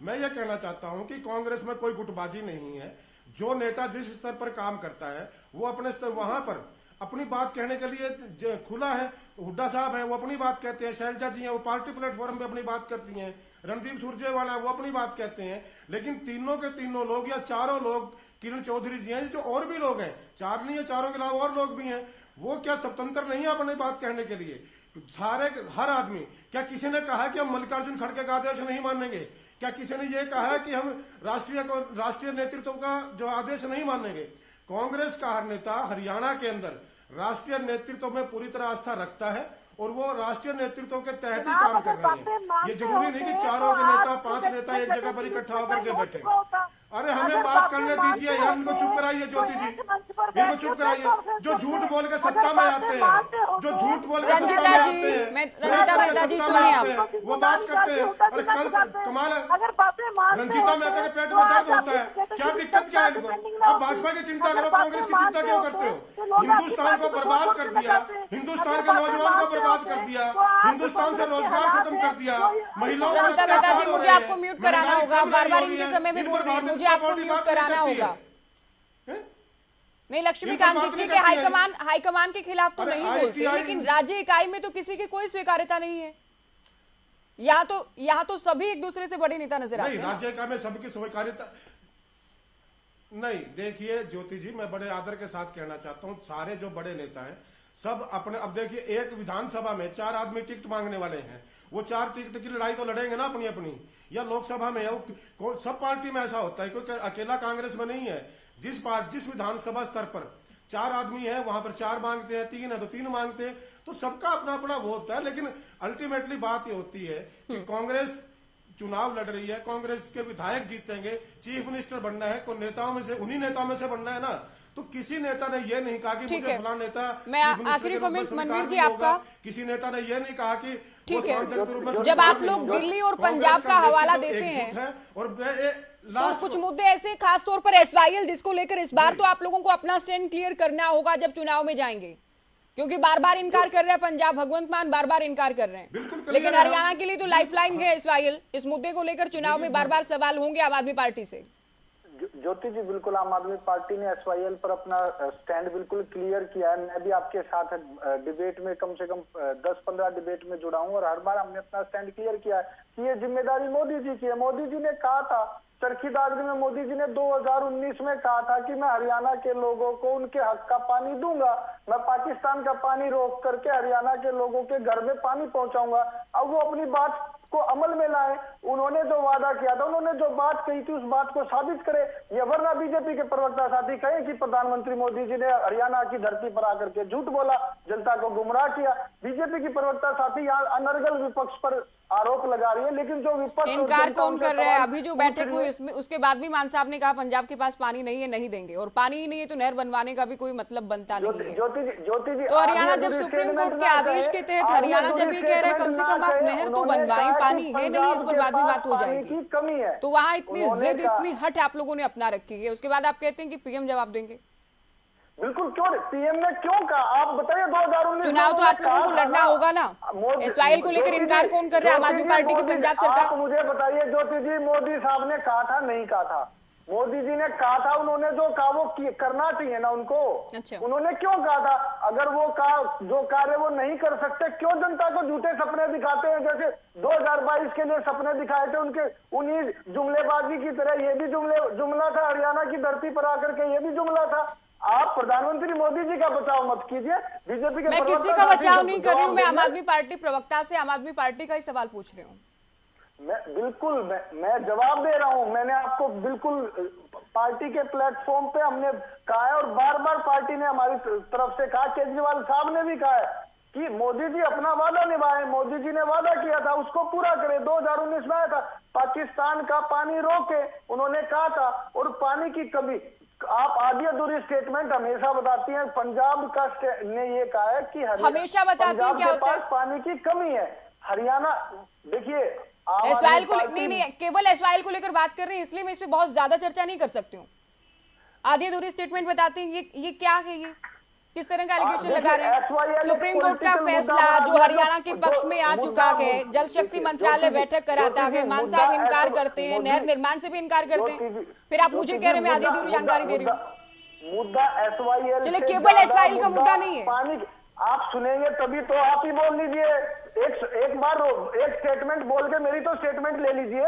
मैं ये कहना चाहता हूं कि कांग्रेस में कोई गुटबाजी नहीं है। जो नेता जिस स्तर पर काम करता है, वो अपने स्तर वहां पर अपनी बात कहने के लिए खुला है। हुड्डा साहब है, वो अपनी बात कहते हैं, शैलजा जी हैं, वो पार्टी प्लेटफॉर्म पे अपनी बात करती हैं, रणदीप सुरजेवाला है, वो अपनी बात कहते हैं। लेकिन तीनों के तीनों लोग या चारों लोग, किरण चौधरी जी हैं, जो और भी लोग हैं, 4 नहीं है, चारों के अलावा और लोग भी हैं, वो क्या स्वतंत्र नहीं है अपनी बात कहने के लिए? सारे हर आदमी, क्या किसी ने कहा कि हम मल्लिकार्जुन खड़गे का आदेश नहीं मानेंगे? क्या किसी ने ये कहा है कि हम राष्ट्रीय नेतृत्व का जो आदेश नहीं मानेंगे? कांग्रेस का हर नेता हरियाणा के अंदर राष्ट्रीय नेतृत्व में पूरी तरह आस्था रखता है और वो राष्ट्रीय नेतृत्व के तहत ही काम कर रहे हैं। ये जरूरी नहीं कि चारों के नेता, 5 नेता एक जगह पर इकट्ठा होकर के बैठे। अरे हमें बात करने दीजिए यार, इनको चुप कराइए ज्योति जी, इनको चुप कराइए। जो झूठ बोल के सत्ता में आते हैं, जो झूठ बोल के सत्ता में आते हैं, वो बात करते हैं। अरे कल कमाल है, रंजीता मेहता के पेट में दर्द होता है, क्या दिक्कत क्या है इनको? अब भाजपा की चिंता करो, कांग्रेस की चिंता क्यों करते हो? हिंदुस्तान को बर्बाद कर दिया, हिंदुस्तान के नौजवान को बर्बाद कर दिया, हिंदुस्तान से रोजगार खत्म कर दिया, महिलाओं पर अत्याचार हो रहे हैं। आपको म्यूट कराना होगा, बार-बार इनके समय में बोल रही है, मुझे आपको म्यूट कराना होगा। नहीं, लक्ष्मीकांत जी, ठीक है, हाईकमान के खिलाफ तो नहीं बोलते, लेकिन राज्य इकाई में तो किसी की कोई स्वीकार्यता नहीं है। यहाँ तो सभी एक दूसरे से बड़े नेता नजर आते हैं। राज्य इकाई में सबकी स्वीकार्यता नहीं। देखिए ज्योति जी, मैं बड़े आदर के साथ कहना चाहता हूं, सारे जो बड़े नेता हैं सब अपने, अब देखिए एक विधानसभा में 4 आदमी टिकट मांगने वाले हैं, वो 4 टिकट की लड़ाई तो लड़ेंगे ना अपनी अपनी। या लोकसभा में सब पार्टी में ऐसा होता है, कोई अकेला कांग्रेस में नहीं है। जिस विधानसभा स्तर पर 4 आदमी है, वहां पर 4 मांगते हैं, 3 है तो 3 मांगते हैं, तो सबका अपना अपना वो होता है। लेकिन अल्टीमेटली बात ये होती है कि कांग्रेस चुनाव लड़ रही है, कांग्रेस के विधायक जीतेंगे, चीफ मिनिस्टर बनना है, को नेताओं में से, उन्हीं नेताओं में से बनना है ना। तो किसी नेता ने ये नहीं कहा कि मुझे फलाना नेता, मैं आखिरी कमेंट मनवीर जी आपका, किसी नेता ने ये नहीं कहा कि ठीक है, जब आप लोग दिल्ली और पंजाब का हवाला देते हैं और तो कुछ मुद्दे ऐसे, खास तौर पर SYL, जिसको लेकर इस बार तो आप लोगों को अपना स्टैंड क्लियर करना होगा जब चुनाव में जाएंगे, क्योंकि बार बार इनकार कर रहे हैं पंजाब, भगवंत मान बार बार इनकार कर रहे हैं, लेकिन हरियाणा के लिए तो लाइफलाइन है SYL। इस मुद्दे को लेकर चुनाव में बार बार सवाल होंगे आम आदमी पार्टी से। ज्योति जी, बिल्कुल आम आदमी पार्टी ने SYL पर अपना स्टैंड बिल्कुल क्लियर किया है। मैं भी आपके साथ डिबेट में कम से कम 10-15 डिबेट में जुड़ा हूं और हर बार हमने अपना स्टैंड क्लियर किया है कि ये जिम्मेदारी मोदी जी की है। मोदी जी ने कहा था, चरखी दादरी में मोदी जी ने 2019 में कहा था कि मैं हरियाणा के लोगों को उनके हक का पानी दूंगा, मैं पाकिस्तान का पानी रोक करके हरियाणा के लोगों के घर में पानी पहुंचाऊंगा। अब वो अपनी बात को अमल में लाए, उन्होंने जो वादा किया था, उन्होंने जो बात कही थी उस बात को साबित करे। ये वरना बीजेपी के प्रवक्ता साथी कहे कि प्रधानमंत्री मोदी जी ने हरियाणा की धरती पर आकर के झूठ बोला, जनता को गुमराह किया। बीजेपी की प्रवक्ता साथी यहाँ अनर्गल विपक्ष पर आरोप लगा रही है, लेकिन जो विपक्ष इनकार कौन कर रहा है? अभी जो बैठक हुई उसके बाद भी मान साहब ने कहा पंजाब के पास पानी नहीं है, नहीं देंगे, और पानी ही नहीं है तो नहर बनवाने का भी कोई मतलब बनता नहीं है। ज्योति जी, तो हरियाणा जब सुप्रीम कोर्ट के आदेश के तहत हरियाणा जब ये कह रहा है कम से कम आप नहर तो बनवाएं, पानी है नहीं, इस पर बाद में बात हो जाएगी, कमी है, तो वहाँ इतनी जिद, इतनी हट आप लोगों ने अपना रखी है। उसके बाद आप कहते हैं कि PM जवाब देंगे। बिल्कुल, क्यों PM ने क्यों कहा? आप बताइए, 2019 चुनाव तो आप लोगों को लड़ना होगा ना। SYL को लेकर इनकार कौन कर रहा है? आम आदमी पार्टी की पंजाब सरकार। आप मुझे बताइए ज्योति जी, मोदी साहब ने कहा था, नहीं कहा था? मोदी जी ने कहा था, उन्होंने जो कहा वो करना चाहिए ना उनको। अच्छा। उन्होंने क्यों कहा था? अगर वो जो कार्य वो नहीं कर सकते, क्यों जनता को झूठे सपने दिखाते हैं? जैसे 2022 के लिए सपने दिखाए थे उनके, उन्हीं जुमलेबाजी की तरह ये भी जुमला था, हरियाणा की धरती पर आकर के ये भी जुमला था। आप प्रधानमंत्री मोदी जी का बचाव मत कीजिए, बीजेपी के। मैं किसी का बचाव नहीं कर रही हूँ, मैं आम आदमी पार्टी प्रवक्ता से आम आदमी पार्टी का ही सवाल पूछ रही हूँ। मैं जवाब दे रहा हूँ। मैंने आपको बिल्कुल पार्टी के प्लेटफॉर्म पे हमने कहा है और बार बार पार्टी ने हमारी तरफ से कहा, केजरीवाल साहब ने भी कहा है कि मोदी जी अपना वादा निभाएं। मोदी जी ने वादा किया था उसको पूरा करें। 2019 में आया था, पाकिस्तान का पानी रोके उन्होंने कहा था, और पानी की कमी, आप आधी अधूरी स्टेटमेंट हमेशा बताती हैं। पंजाब का ने ये कहा है कि हमेशा बताती हैं, क्या होता है? पानी की कमी है। हरियाणा, देखिए SYL को नहीं, केवल SYL को लेकर बात कर रहे हैं, इसलिए मैं इस पे बहुत ज्यादा चर्चा नहीं कर सकती हूँ। आधी अधूरी स्टेटमेंट बताते हैं, ये क्या है? ये किस तरह का एलिगेशन लगा रहे हैं? सुप्रीम कोर्ट का फैसला जो हरियाणा के पक्ष में आ चुका है, जल शक्ति मंत्रालय बैठक कराता है, मान साहब इनकार करते हैं, नहर निर्माण से भी इनकार करते हैं, फिर आप मुझे कह रहे हैं मैं आधी अधूरी जानकारी दे रही हूँ। मुद्दा SYL, चलिए, केवल SYL का मुद्दा नहीं है। पानी आप सुनेंगे तभी तो आप ही बोल लीजिए। एक बार एक स्टेटमेंट बोल के मेरी तो स्टेटमेंट ले लीजिए।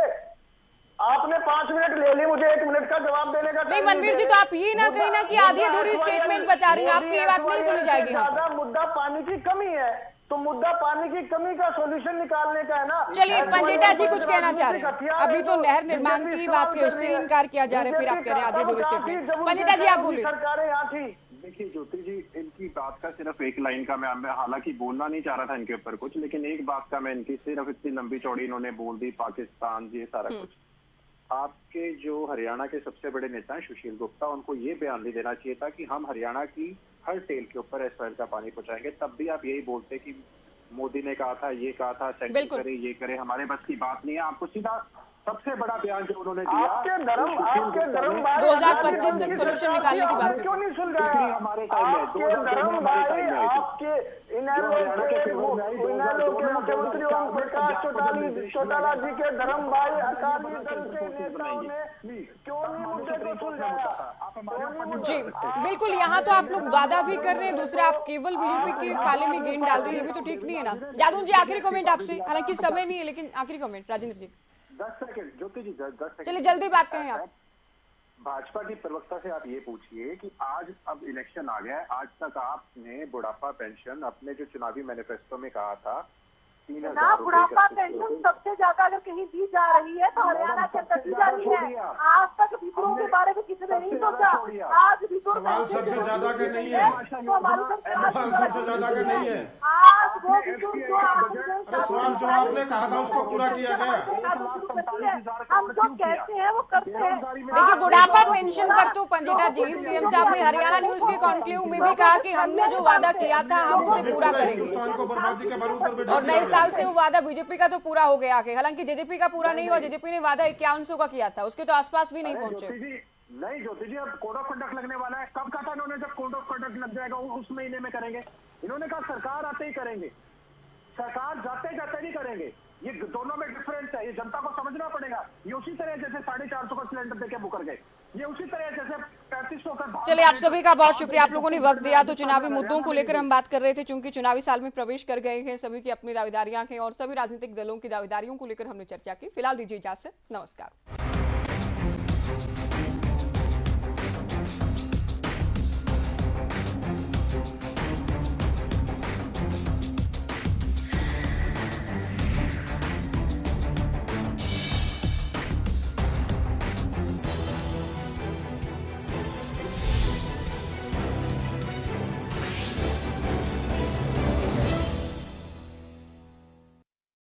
आपने 5 मिनट ले ली, मुझे 1 मिनट का जवाब देने का। नहीं मनवीर जी, तो आप ये ना कहीं ना कि आधी अधूरी स्टेटमेंट बता रही हैं, आपकी ये बात नहीं सुनी जाएगी। ज्यादा मुद्दा पानी की कमी है, तो मुद्दा पानी की कमी का सॉल्यूशन निकालने का है ना। चलिए पंजेटा जी कुछ कहना चाह रहे हैं। अभी तो नहर निर्माण की बात है, उससे इनकार किया जा रहा है, फिर आप कह रहे हैं आधे अधूरे स्टेटमेंट। पंजेटा जी आप बोलिए। सरकारें यहाँ थी। देखिए ज्योति जी, इनकी बात का सिर्फ एक लाइन का मैं हालांकि बोलना नहीं चाह रहा था इनके ऊपर कुछ, लेकिन एक बात का मैं इनकी सिर्फ इतनी लंबी चौड़ी इन्होंने बोल दी, पाकिस्तान ये सारा कुछ। आपके जो हरियाणा के सबसे बड़े नेता हैं सुशील गुप्ता, उनको ये बयान नहीं देना चाहिए था कि हम हरियाणा की हर टेल के ऊपर एसवाइल का पानी पहुंचाएंगे। तब भी आप यही बोलते कि मोदी ने कहा था, ये कहा था, सेंटर करे, ये करे, हमारे बस की बात नहीं है। आपको सीधा सबसे बड़ा बयान जो उन्होंने दिया, आपके धर्म 2025 तक सोल्यूशन निकालने की बात क्यों नहीं सुन रहे हैं? हमारे टाइम में आपके धर्म भाई, आपके इनेलो के मुख्यमंत्री ओम प्रकाश चौटाला जी के धर्म भाई अकाली दल के नेताओं ने क्यों नहीं मुद्दे को सुलझाया? जी बिल्कुल, यहाँ तो आप लोग वादा भी कर रहे हैं, दूसरा आप केवल बीजेपी के पाले में गेंद डाल रहे हैं, ये भी तो ठीक नहीं है ना। जादू जी आखिरी कमेंट आपसे, हालांकि समय नहीं है लेकिन आखिरी कमेंट राजेंद्र जी। 10 सेकंड ज्योति जी, 10 सेकंड। चलिए जल्दी बात करें आप। भाजपा की प्रवक्ता से आप ये पूछिए कि आज अब इलेक्शन आ गया है, आज तक आपने बुढ़ापा पेंशन अपने जो चुनावी मैनिफेस्टो में कहा था 3000 बुढ़ापा पेंशन सबसे ज्यादा अगर कहीं दी जा रही है तो हरियाणा के अंदर दी जा रही है। आज तक विद्रोह के बारे में किसी ने नहीं सोचा। आज विद्रोह सवाल सबसे ज्यादा का नहीं है, सवाल सबसे ज्यादा का नहीं है। आज वो विद्रोह जो अरे सवाल जो आपने कहा था उसको पूरा किया गया। हम जो कहते हैं वो करते हैं। देखिए बुढ़ापा पेंशन पर तो पंजेटा जी सीएम साहब ने हरियाणा न्यूज के कॉन्क्लेव में भी कहा कि हमने जो वादा किया था हम उसे पूरा करेंगे, हिंदुस्तान को बर्बादी के बारूद पर बैठा और नए साल से वो वादा बीजेपी का तो पूरा हो गया आगे। हालांकि जेजेपी का पूरा नहीं हुआ, जेजेपी ने वादा 5100 का किया था, उसके तो आसपास भी नहीं पहुंचे। नहीं ज्योति जी, अब कोड ऑफ कंडक्ट लगने वाला है। कब कहा था इन्होंने? जब कोड ऑफ कंडक्ट लग जाएगा उस महीने में करेंगे। इन्होंने कहा सरकार आते ही करेंगे, सरकार जाते जाते नहीं करेंगे। ये दोनों में डिफरेंस है, ये जनता को समझना पड़ेगा। ये उसी तरह जैसे 450 का सिलेंडर देके बुकर गए, ये उसी तरह जैसे 3500 का। चलिए आप सभी का बहुत शुक्रिया, आप लोगों ने वक्त दिया। तो चुनावी मुद्दों को लेकर हम बात कर रहे थे, चूंकि चुनावी साल में प्रवेश कर गए हैं, सभी की अपनी दावेदारियां हैं और सभी राजनीतिक दलों की दावेदारियों को लेकर हमने चर्चा की। फिलहाल दीजिए इजाजत, नमस्कार।